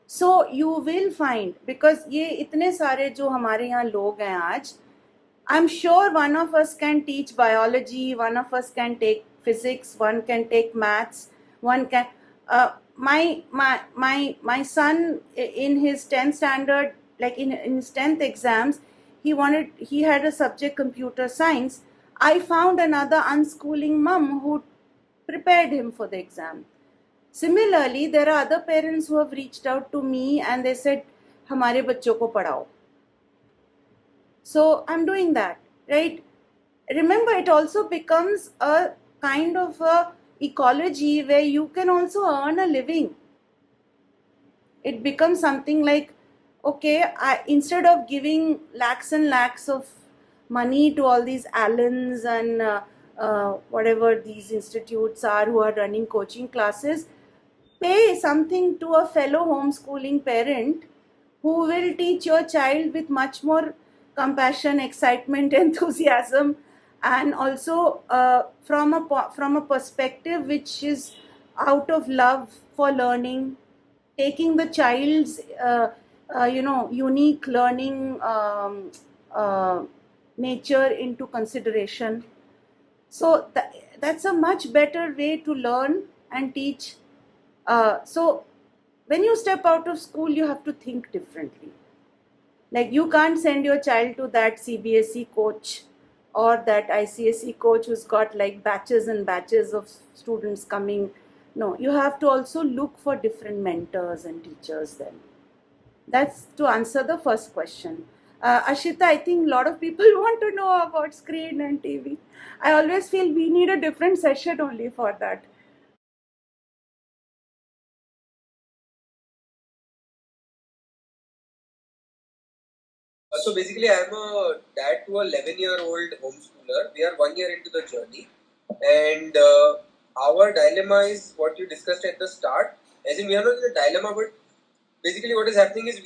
So you will find, because ये इतने सारे जो हमारे यहाँ लोग हैं आज, I'm sure one of us can teach biology, one of us can take physics, one can take maths, one can... My son in his 10th standard, like in his 10th exams, he had a subject computer science. I found another unschooling mom who prepared him for the exam. Similarly, there are other parents who have reached out to me and they said, हमारे बच्चों को पढ़ाओ. So I'm doing that, right? Remember, it also becomes a kind of a ecology where you can also earn a living. It becomes something like, okay, instead of giving lakhs and lakhs of money to all these Allens and whatever these institutes are who are running coaching classes, pay something to a fellow homeschooling parent who will teach your child with much more compassion, excitement, enthusiasm, and also from a perspective which is out of love for learning, taking the child's unique learning nature into consideration. So that's a much better way to learn and teach. So when you step out of school, you have to think differently. Like, you can't send your child to that CBSE coach or that ICSE coach who's got like batches and batches of students coming. No, you have to also look for different mentors and teachers then. That's to answer the first question. Ashita, I think a lot of people want to know about screen and TV. I always feel we need a different session only for that. So basically, I'm a dad to a 11-year-old homeschooler. We are 1 year into the journey, and our dilemma is what you discussed at the start. As in, we are not in a dilemma, but basically, what is happening is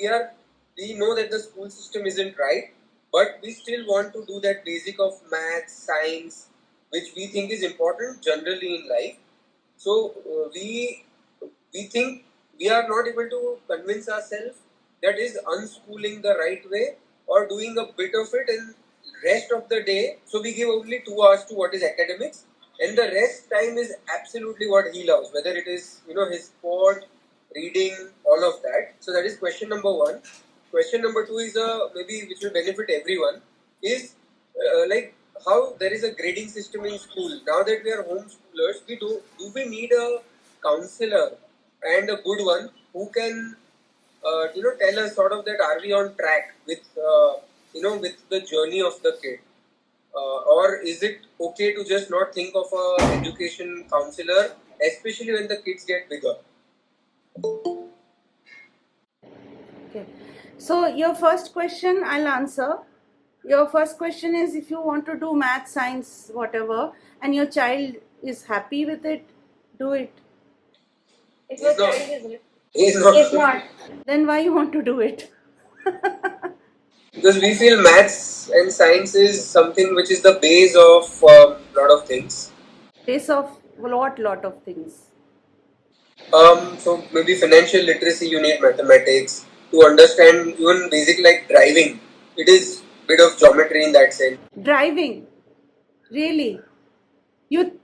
we know that the school system isn't right, but we still want to do that basic of math, science, which we think is important generally in life. So we think we are not able to convince ourselves that is unschooling the right way or doing a bit of it and rest of the day. So we give only 2 hours to what is academics, and the rest time is absolutely what he loves, whether it is his sport, reading, all of that. So that is question number one. Question number two is maybe which will benefit everyone is like how there is a grading system in school. Now that we are homeschoolers, do we need a counselor and a good one who can tell us sort of that are we on track with with the journey of the kid, or is it okay to just not think of a education counselor, especially when the kids get bigger? Okay. So your first question, I'll answer. Your first question is, if you want to do math, science, whatever, and your child is happy with it, do it. If He's your not. child is He's not. is not. Then why you want to do it? Because we feel maths and science is something which is the base of lot of things. Base of lot of things. So maybe financial literacy, you need mathematics to understand even basic like driving. It is bit of geometry in that sense. Driving, really? You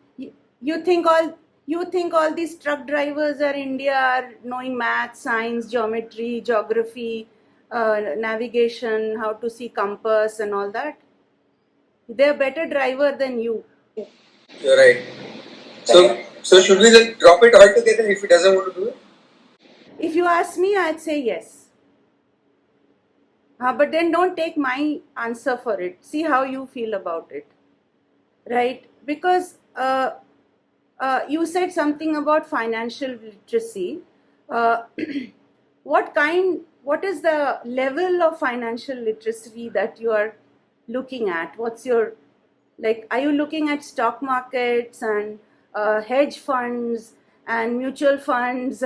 you think all these truck drivers are India are knowing math, science, geometry, geography, navigation, how to see compass and all that? They're better driver than you. You're right. So should we then drop it altogether if he doesn't want to do it? If you ask me, I'd say yes. But then don't take my answer for it. See how you feel about it. Right? Because you said something about financial literacy. Uh, what is the level of financial literacy that you are looking at? What's your, like, are you looking at stock markets and hedge funds and mutual funds?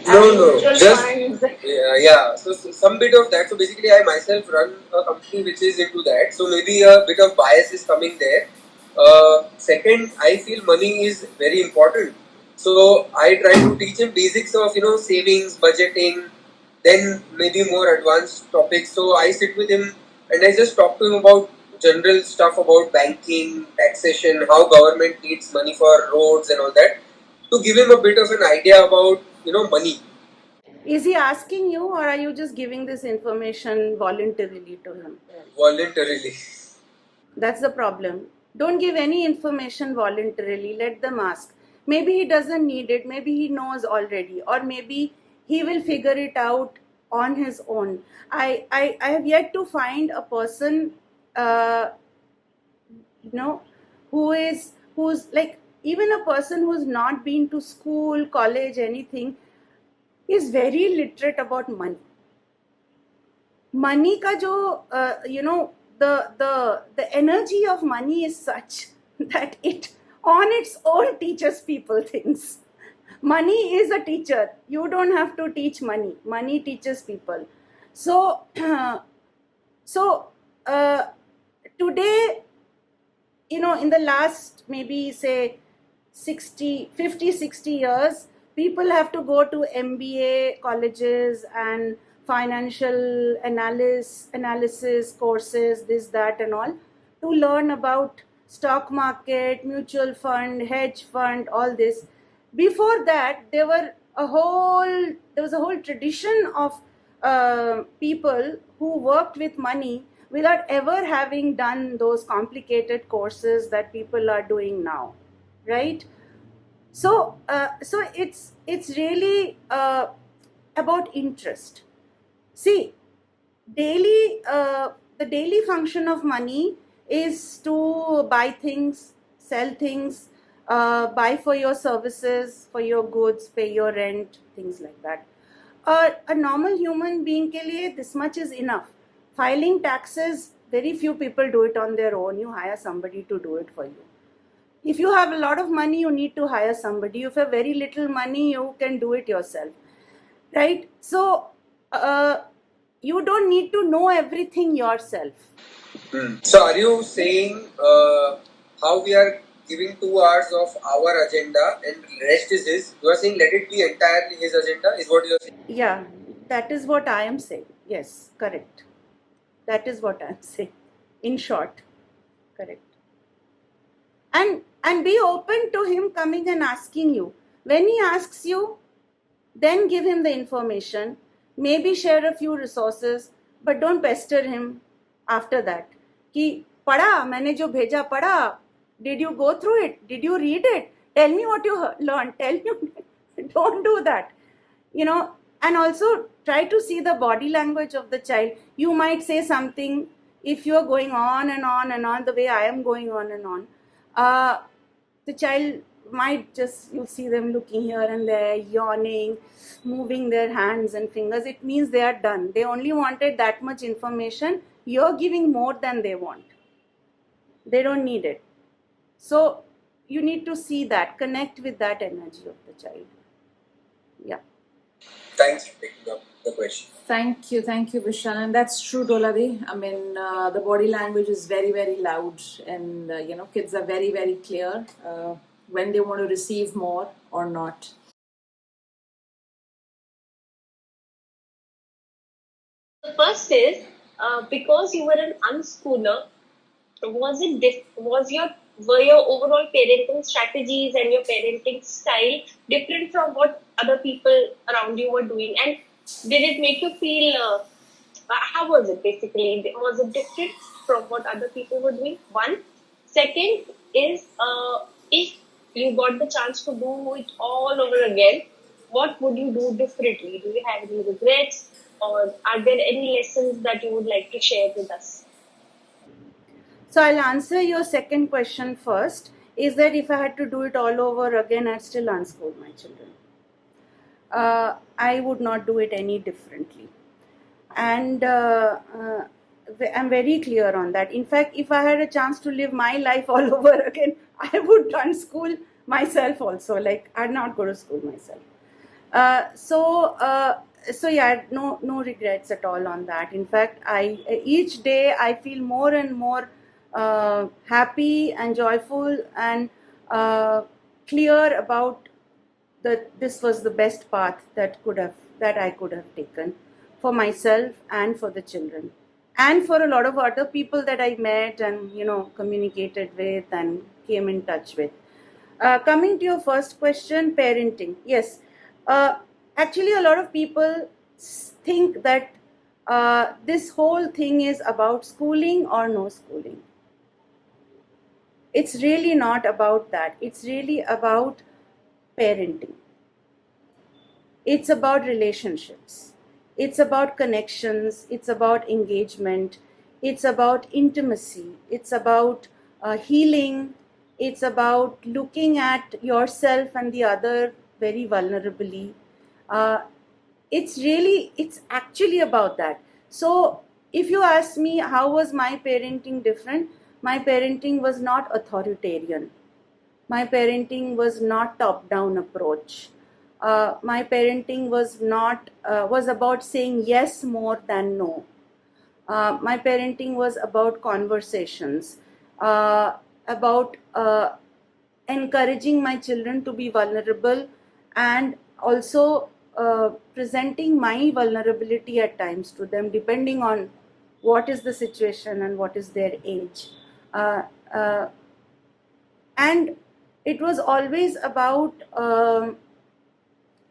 No, Mutual just funds. yeah. So some bit of that. So basically, I myself run a company which is into that. So maybe a bit of bias is coming there. Second, I feel money is very important. So I try to teach him basics of savings, budgeting, then maybe more advanced topics. So I sit with him and I just talk to him about general stuff about banking, taxation, how government needs money for roads and all that, to give him a bit of an idea about money. Is he asking you, or are you just giving this information voluntarily to him? Voluntarily. That's the problem. Don't give any information voluntarily. Let them ask. Maybe he doesn't need it. Maybe he knows already. Or maybe he will figure it out on his own. I have yet to find a person, uh, who's like, even a person who's not been to school, college, anything, is very literate about money. Money का जो the energy of money is such that it on its own teaches people things. Money is a teacher. You don't have to teach money. Money teaches people. So so today, in the last maybe say 50, 60 years, people have to go to MBA colleges and financial analysis courses, this, that, and all, to learn about stock market, mutual fund, hedge fund, all this. Before that, there was a whole tradition of people who worked with money without ever having done those complicated courses that people are doing now, right? So it's really about interest. See, the daily function of money is to buy things, sell things, buy for your services, for your goods, pay your rent, things like that. A normal human being के लिए this much is enough. Filing taxes, very few people do it on their own. You hire somebody to do it for you. If you have a lot of money, you need to hire somebody. If you have very little money, you can do it yourself, right? So you don't need to know everything yourself. So are you saying how we are giving 2 hours of our agenda and rest is his? You are saying let it be entirely his agenda, is what you are saying? Yeah, that is what I am saying. Yes, correct. That is what I am saying. In short, correct. And be open to him coming and asking you. When he asks you, then give him the information. Maybe share a few resources, but don't pester him after that. कि पढ़ा, मैंने जो भेजा पढ़ा. Did you go through it? Did you read it? Tell me what you learned. Tell me. Don't do that. And also try to see the body language of the child. You might say something if you are going on and on and on the way I am going on and on. The child might just, you see them looking here and there, yawning, moving their hands and fingers. It means they are done. They only wanted that much information. You're giving more than they want. They don't need it. So you need to see that, connect with that energy of the child. Yeah. Thanks for taking up the question. Thank you, Vishal. And that's true, Doladi. I mean, the body language is very, very loud, and kids are very, very clear when they want to receive more or not. The first is because you were an unschooler, were your overall parenting strategies and your parenting style different from what other people around you were doing? And did it make you feel how was it basically? Was it different from what other people were doing? One. Second is if you got the chance to do it all over again, what would you do differently? Do you have any regrets, or are there any lessons that you would like to share with us? So I'll answer your second question first. Is that if I had to do it all over again, I'd still unschool my children. I would not do it any differently. And I'm very clear on that. In fact, if I had a chance to live my life all over again, I would unschool myself also. Like, I'd not go to school myself. So yeah, no regrets at all on that. In fact, each day I feel more and more happy and joyful and clear about that this was the best path that I could have taken for myself and for the children and for a lot of other people that I met and communicated with and came in touch with. Coming to your first question, parenting. Yes, actually a lot of people think that this whole thing is about schooling or no schooling. It's really not about that. It's really about parenting. It's about relationships. It's about connections. It's about engagement. It's about intimacy. It's about healing. It's about looking at yourself and the other very vulnerably. It's actually about that. So if you ask me how was my parenting different, my parenting was not authoritarian. My parenting was not top-down approach. My parenting was about saying yes more than no. My parenting was about conversations, about encouraging my children to be vulnerable, and also presenting my vulnerability at times to them, depending on what is the situation and what is their age. Uh, uh, and it was always about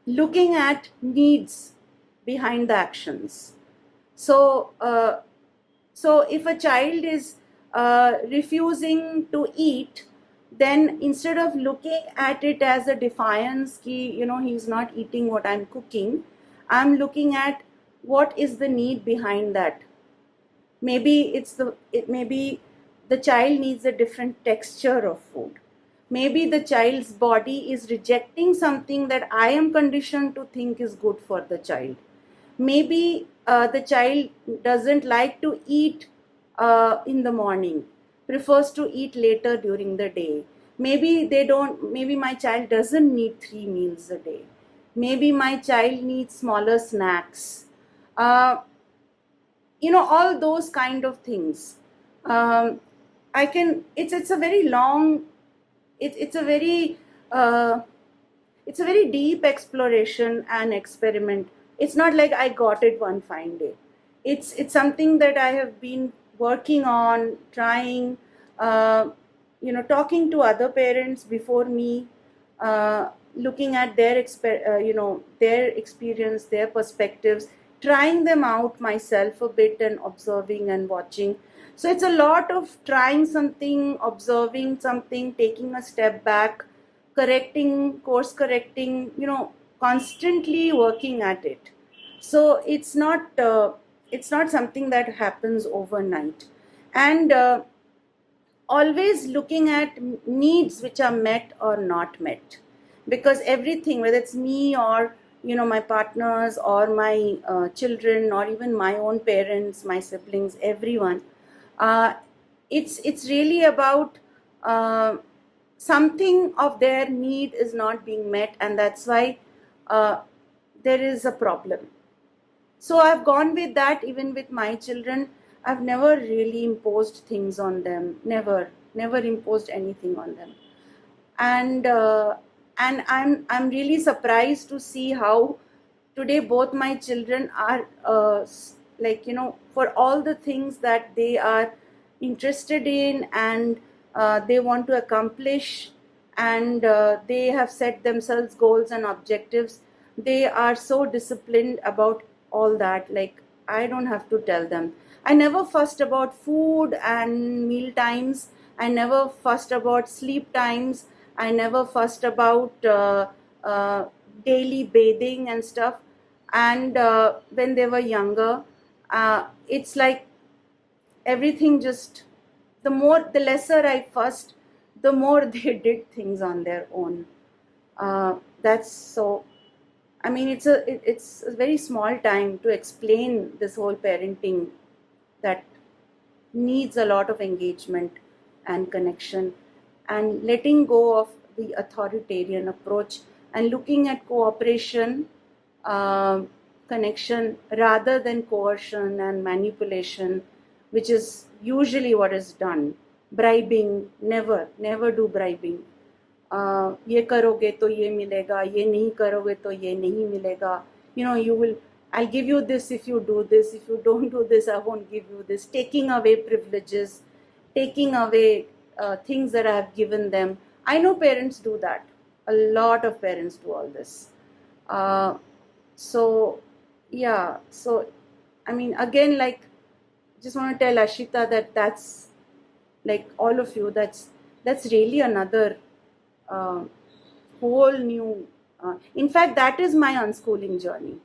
looking at needs behind the actions. So, so if a child is refusing to eat, then instead of looking at it as a defiance, he's not eating what I'm cooking, I'm looking at what is the need behind that. Maybe maybe the child needs a different texture of food. Maybe the child's body is rejecting something that I am conditioned to think is good for the child. Maybe the child doesn't like to eat in the morning, prefers to eat later during the day. Maybe my child doesn't need 3 meals a day. Maybe my child needs smaller snacks. Uh, all those kind of things. I can it's a very long it's a very uh, it's a very deep exploration and experiment. It's not like I got it one fine day. It's something that I have been working on, trying, talking to other parents before me, looking at their experience, their perspectives, trying them out myself a bit, and observing and watching. So it's a lot of trying something, observing something, taking a step back, correcting, course correcting, constantly working at it. So it's not something that happens overnight. And always looking at needs which are met or not met, because everything, whether it's me or my partners or my children or even my own parents, my siblings, everyone, uh, it's really about something of their need is not being met, and that's why uh, there is a problem. So I've gone with that. Even with my children, I've never really imposed things on them, never imposed anything on them. And I'm really surprised to see how today both my children are for all the things that they are interested in, and they want to accomplish, and they have set themselves goals and objectives. They are so disciplined about all that. Like, I don't have to tell them. I never fussed about food and meal times. I never fussed about sleep times. I never fussed about daily bathing and stuff. And when they were younger, it's like everything just, the lesser I fussed, the more they did things on their own. That's so. I mean, it's a very small time to explain this whole parenting that needs a lot of engagement and connection, and letting go of the authoritarian approach and looking at cooperation, connection, rather than coercion and manipulation, which is usually what is done. Bribing, never do bribing. ये करोगे तो ये मिलेगा, ये नहीं करोगे तो ये नहीं मिलेगा. You will, I'll give you this if you do this. If you don't do this, I won't give you this. Taking away privileges, taking away things that I have given them. I know parents do that. A lot of parents do all this. So, yeah. So, I mean, again, like, just want to tell Ashita that that's, like, all of you, that's really another whole new. In fact, that is my unschooling journey.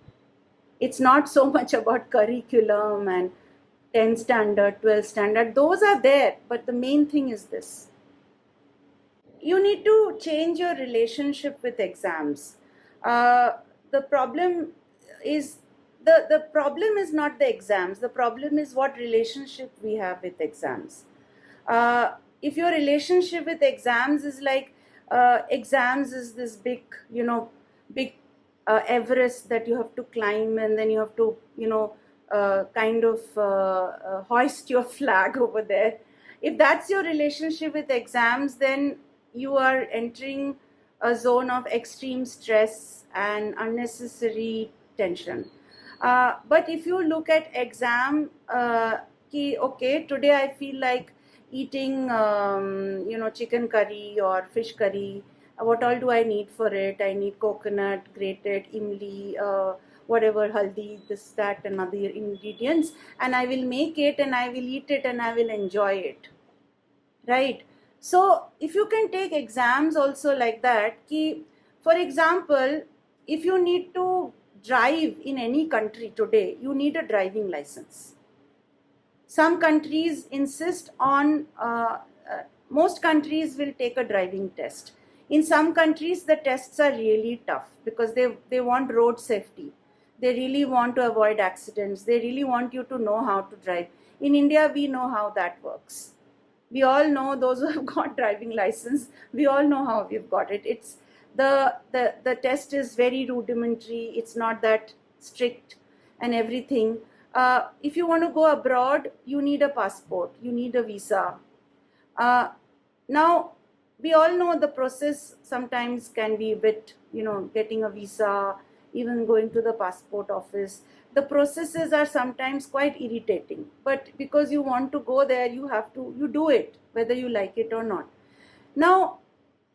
It's not so much about curriculum and 10 standard, 12 standard. Those are there, but the main thing is this. You need to change your relationship with exams. The problem is the problem is not the exams. The problem is what relationship we have with exams. If your relationship with exams is like exams is this big, big Everest that you have to climb, and then you have to, kind of hoist your flag over there. If that's your relationship with exams, then you are entering a zone of extreme stress and unnecessary tension. But if you look at exam, okay, today I feel like eating, chicken curry or fish curry. What all do I need for it? I need coconut, grated imli, whatever, haldi, this, that, and other ingredients, and I will make it and I will eat it and I will enjoy it. Right? So, if you can take exams also like that, for example, if you need to drive in any country today, you need a driving license. Some countries insist on, most countries will take a driving test. In some countries, the tests are really tough because they want road safety. They really want to avoid accidents. They really want you to know how to drive. In India, we know how that works. We all know, those who have got driving license, we all know how we've got it. It's the test is very rudimentary. It's not that strict and everything. If you want to go abroad, you need a passport, you need a visa. Now, we all know the process sometimes can be a bit, getting a visa, even going to the passport office. The processes are sometimes quite irritating, but because you want to go there, you do it, whether you like it or not. Now,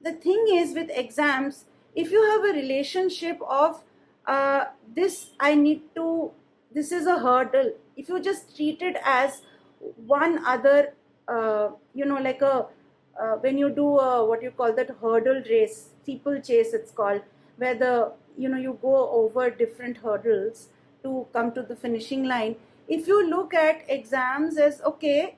the thing is with exams, if you have a relationship of this is a hurdle, if you just treat it as one other, like when you do what you call that hurdle race, steeplechase it's called, where you go over different hurdles to come to the finishing line. If you look at exams as, okay,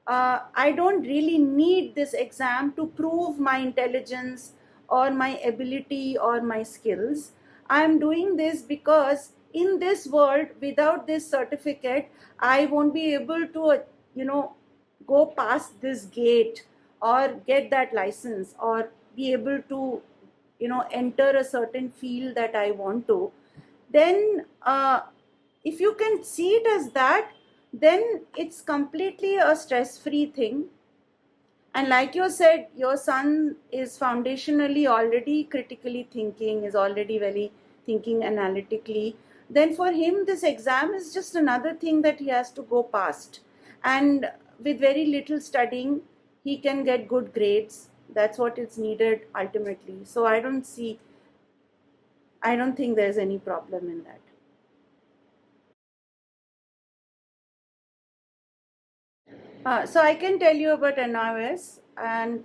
I don't really need this exam to prove my intelligence or my ability or my skills. I am doing this because in this world, without this certificate, I won't be able to, go past this gate or get that license or be able to, enter a certain field that I want to. Then if you can see it as that, then it's completely a stress-free thing. And like you said, your son is foundationally already critically thinking, is already very thinking analytically. Then for him, this exam is just another thing that he has to go past. And with very little studying, he can get good grades. That's what is needed ultimately. So I don't think there's any problem in that. So I can tell you about NIOS, and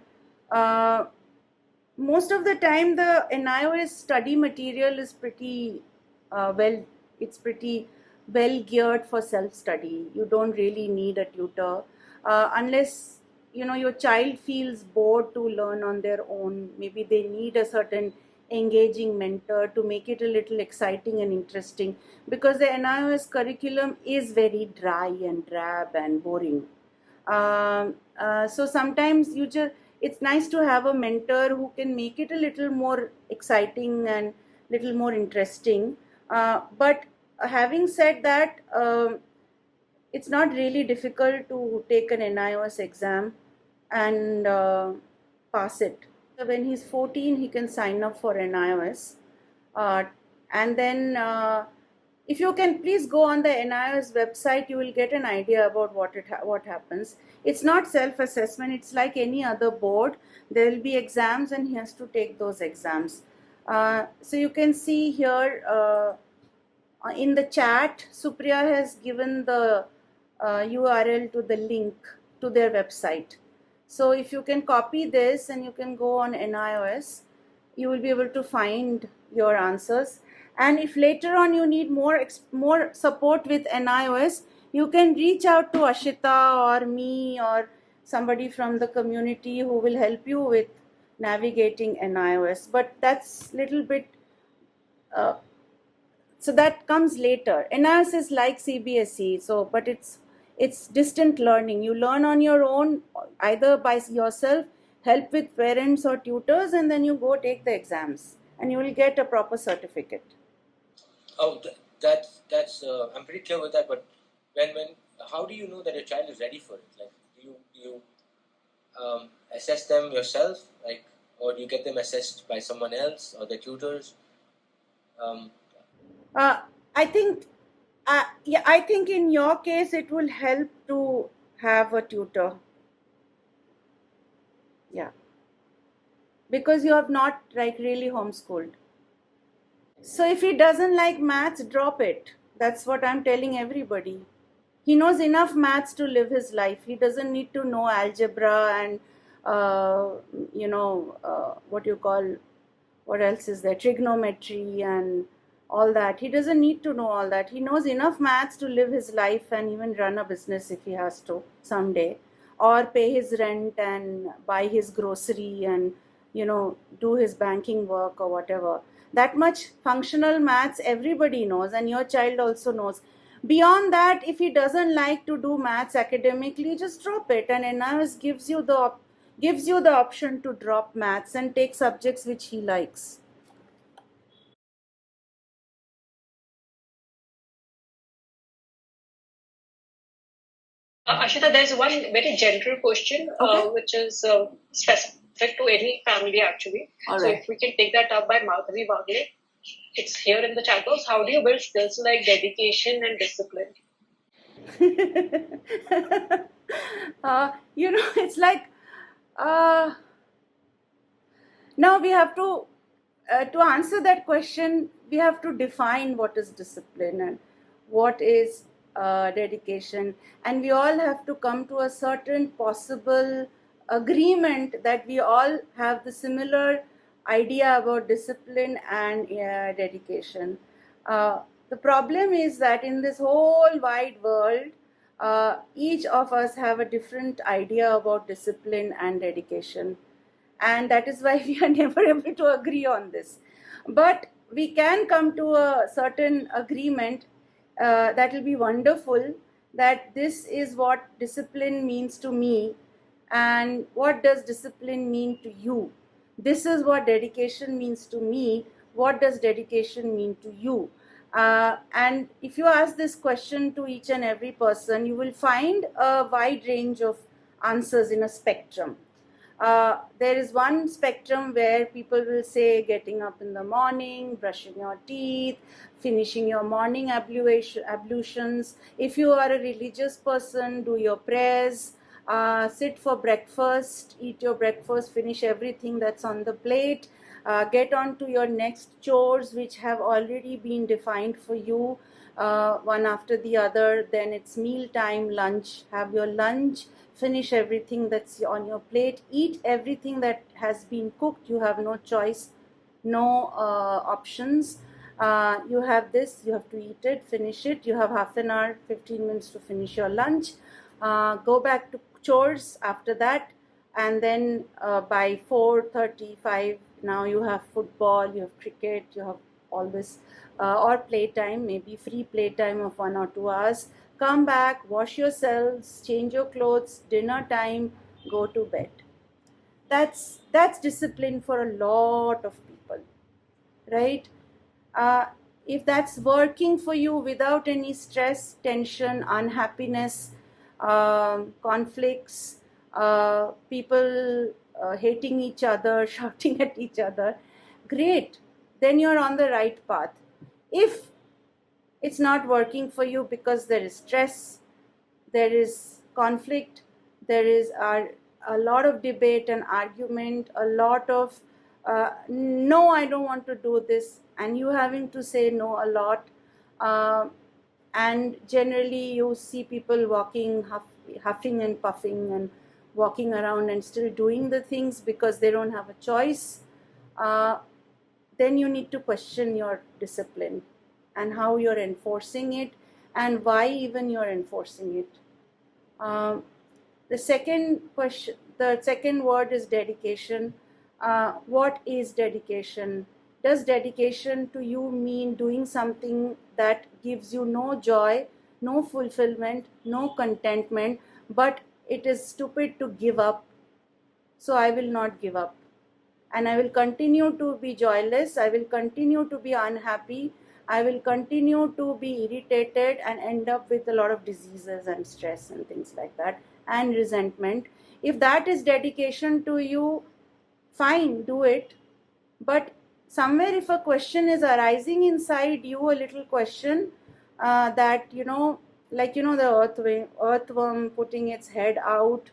most of the time the NIOS study material is pretty pretty well geared for self-study. You don't really need a tutor unless your child feels bored to learn on their own. Maybe they need a certain engaging mentor to make it a little exciting and interesting, because the NIOS curriculum is very dry and drab and boring. So sometimes it's nice to have a mentor who can make it a little more exciting and little more interesting. But having said that, it's not really difficult to take an NIOS exam and pass it. When he's 14, he can sign up for NIOS. And then if you can please go on the NIOS website, you will get an idea about what happens. It's not self-assessment. It's like any other board. There will be exams and he has to take those exams. So you can see here in the chat, Supriya has given the URL to the link to their website. So if you can copy this and you can go on NIOS, you will be able to find your answers. And if later on you need more support with NIOS, you can reach out to Ashita or me or somebody from the community who will help you with navigating NIOS. But that's little bit, so that comes later. NIOS is like CBSE, but it's distant learning. You learn on your own, either by yourself, help with parents or tutors, and then you go take the exams and you will get a proper certificate. Oh, that's I'm pretty clear with that, but when how do you know that your child is ready for it? Like, do you assess them yourself, like, or do you get them assessed by someone else or the tutors? I think, yeah, I think in your case it will help to have a tutor. Yeah, because you have not like really homeschooled. So if he doesn't like maths, drop it. That's what I'm telling everybody. He knows enough maths to live his life. He doesn't need to know algebra and what you call, what else is there, trigonometry and all that. He doesn't need to know all that. He knows enough maths to live his life and even run a business if he has to someday, or pay his rent and buy his grocery and do his banking work or whatever. That much functional maths everybody knows, and your child also knows. Beyond that, if he doesn't like to do maths academically, just drop it. And NIOS gives you the option to drop maths and take subjects which he likes. Ashita, there's one very general question, Okay. which is specific to any family actually. All So right. if we can take that up by Madhavi Bagle, it's here in the chat box. How do you build skills like dedication and discipline? It's like now we have to answer that question, we have to define what is discipline and what is dedication, and we all have to come to a certain possible agreement that we all have the similar idea about discipline and dedication. The problem is that in this whole wide world, each of us have a different idea about discipline and dedication, and that is why we are never able to agree on this. But we can come to a certain agreement that will be wonderful, that this is what discipline means to me, and what does discipline mean to you. This is what dedication means to me. What does dedication mean to you? And if you ask this question to each and every person, you will find a wide range of answers in a spectrum. There is one spectrum where people will say getting up in the morning, brushing your teeth, finishing your morning ablutions. If you are a religious person, do your prayers, sit for breakfast, eat your breakfast, finish everything that's on the plate, get on to your next chores which have already been defined for you, one after the other. Then it's meal time, lunch, have your lunch, finish everything that's on your plate, eat everything that has been cooked. You have no choice, no options. You have this, you have to eat it, finish it. You have half an hour, 15 minutes to finish your lunch. Go back to chores after that, and then by 4:35, now you have football, you have cricket, you have all this, or playtime, maybe free playtime of 1 or 2 hours. Come back, wash yourselves, change your clothes, dinner time, go to bed. That's discipline for a lot of people, right? If that's working for you without any stress, tension, unhappiness, conflicts, people hating each other, shouting at each other, great, then you're on the right path. If it's not working for you because there is stress, there is conflict, there is a lot of debate and argument, a lot of no, I don't want to do this, and you having to say no a lot, and generally you see people walking, huffing and puffing and walking around and still doing the things because they don't have a choice, then you need to question your discipline and how you're enforcing it and why even you're enforcing it. The second word is dedication. What is dedication? Does dedication to you mean doing something that gives you no joy, no fulfillment, no contentment, but it is stupid to give up? So I will not give up. And I will continue to be joyless. I will continue to be unhappy. I will continue to be irritated and end up with a lot of diseases and stress and things like that, and resentment. If that is dedication to you, fine, do it. But somewhere, if a question is arising inside you, a little question that, like, the earthworm putting its head out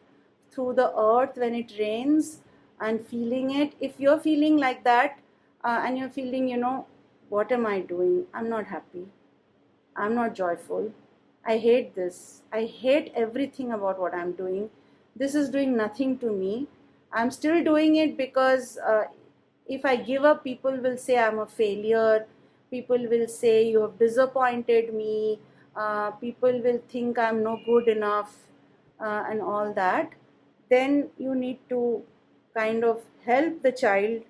through the earth when it rains and feeling it, if you're feeling like that, and you're feeling, what am I doing? I'm not happy. I'm not joyful. I hate this. I hate everything about what I'm doing. This is doing nothing to me. I'm still doing it because if I give up, people will say I'm a failure. People will say you have disappointed me. People will think I'm no good enough, and all that. Then you need to kind of help the child,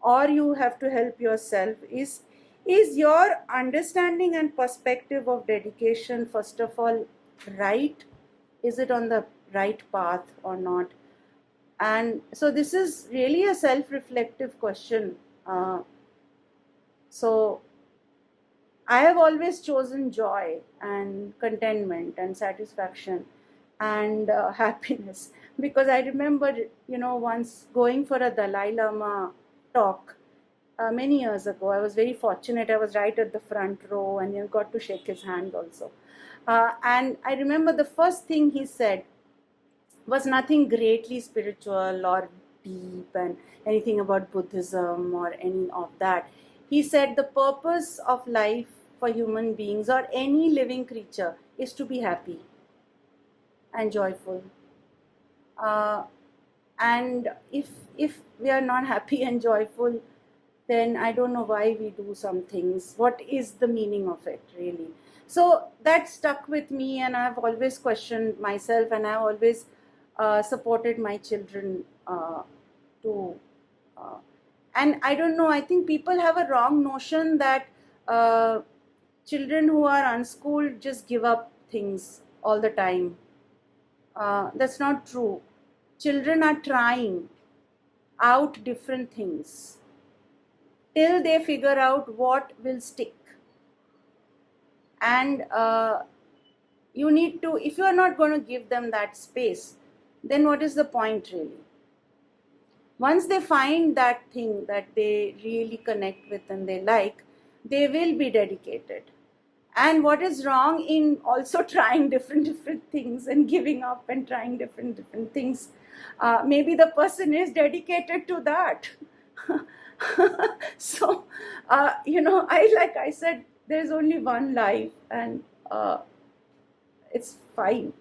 or you have to help yourself. Is your understanding and perspective of dedication, first of all, right? Is it on the right path or not? And so this is really a self-reflective question. So I have always chosen joy and contentment and satisfaction and happiness, because I remember, once going for a Dalai Lama talk many years ago. I was very fortunate. I was right at the front row, and you got to shake his hand also. And I remember the first thing he said was nothing greatly spiritual or deep and anything about Buddhism or any of that. He said the purpose of life for human beings or any living creature is to be happy and joyful. And if we are not happy and joyful, then I don't know why we do some things. What is the meaning of it, really? So that stuck with me, and I've always questioned myself, and I've always supported my children to. And I don't know, I think people have a wrong notion that children who are unschooled just give up things all the time. That's not true. Children are trying out different things till they figure out what will stick. And you need to, if you are not going to give them that space, then what is the point, really? Once they find that thing that they really connect with and they like, they will be dedicated. And what is wrong in also trying different things and giving up and trying different things? Maybe the person is dedicated to that. So, like I said, there's only one life, and it's fine.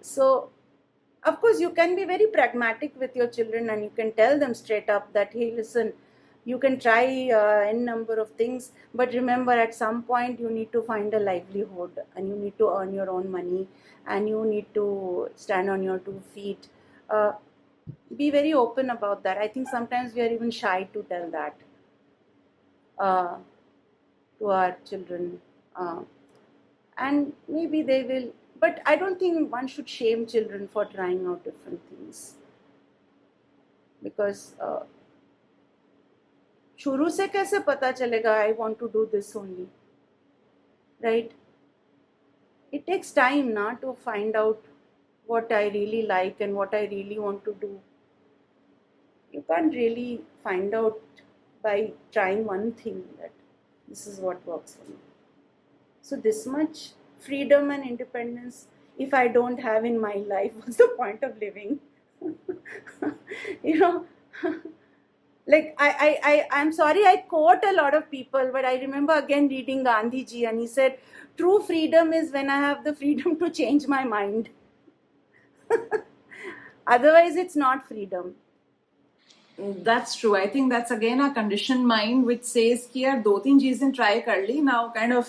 So, of course, you can be very pragmatic with your children, and you can tell them straight up that, hey, listen, you can try n number of things, but remember, at some point you need to find a livelihood, and you need to earn your own money, and you need to stand on your 2 feet. Be very open about that. I think sometimes we are even shy to tell that to our children, and maybe they will. But I don't think one should shame children for trying out different things, because शुरू से कैसे पता चलेगा I want to do this only, right? It takes time to find out what I really like and what I really want to do. You can't really find out by trying one thing that this is what works for me. So this much freedom and independence, if I don't have in my life, what's the point of living? Like I'm sorry, I quote a lot of people, but I remember again reading Gandhi ji, and he said, true freedom is when I have the freedom to change my mind. Otherwise, it's not freedom. That's true. I think that's again a conditioned mind which says कि यार 2-3 चीजें try कर ली, now kind of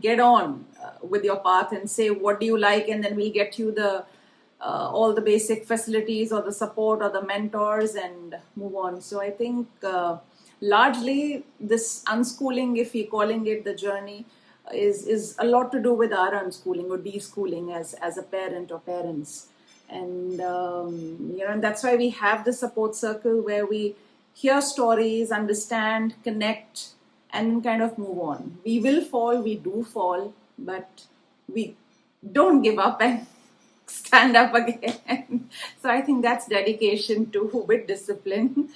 get on with your path and say what do you like, and then we'll get you the all the basic facilities or the support or the mentors and move on. So I think largely this unschooling, if we're calling it the journey, is a lot to do with our unschooling or deschooling as a parent or parents. And and that's why we have the support circle where we hear stories, understand, connect, and kind of move on. We will fall, we do fall, but we don't give up and stand up again. So I think that's dedication to with discipline.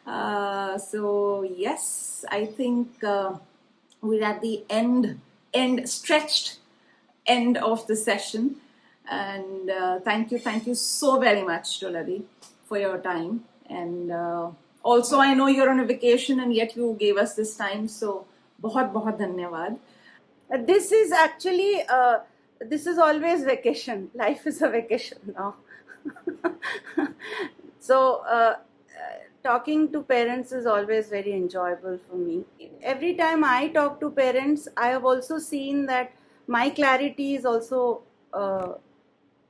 So yes, I think we're at the stretched end of the session. And thank you so very much, Doladi, for your time. And also, I know you're on a vacation and yet you gave us this time. So, बहुत बहुत धन्यवाद. This is actually, this is always vacation. Life is a vacation now. So, talking to parents is always very enjoyable for me. Every time I talk to parents, I have also seen that my clarity is also,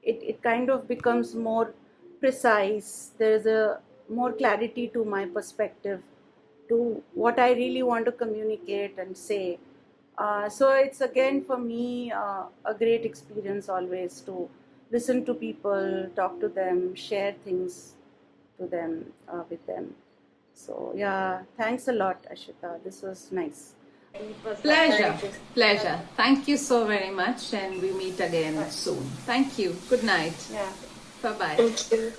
it kind of becomes more precise. There is a more clarity to my perspective, to what I really want to communicate and say. So it's again for me a great experience always to listen to people, talk to them, share things to them, with them. So yeah, thanks a lot, Ashita. This was nice. Pleasure. Thank you so very much, and we meet again soon. Thank you. Good night. Yeah. Bye bye. Thank you.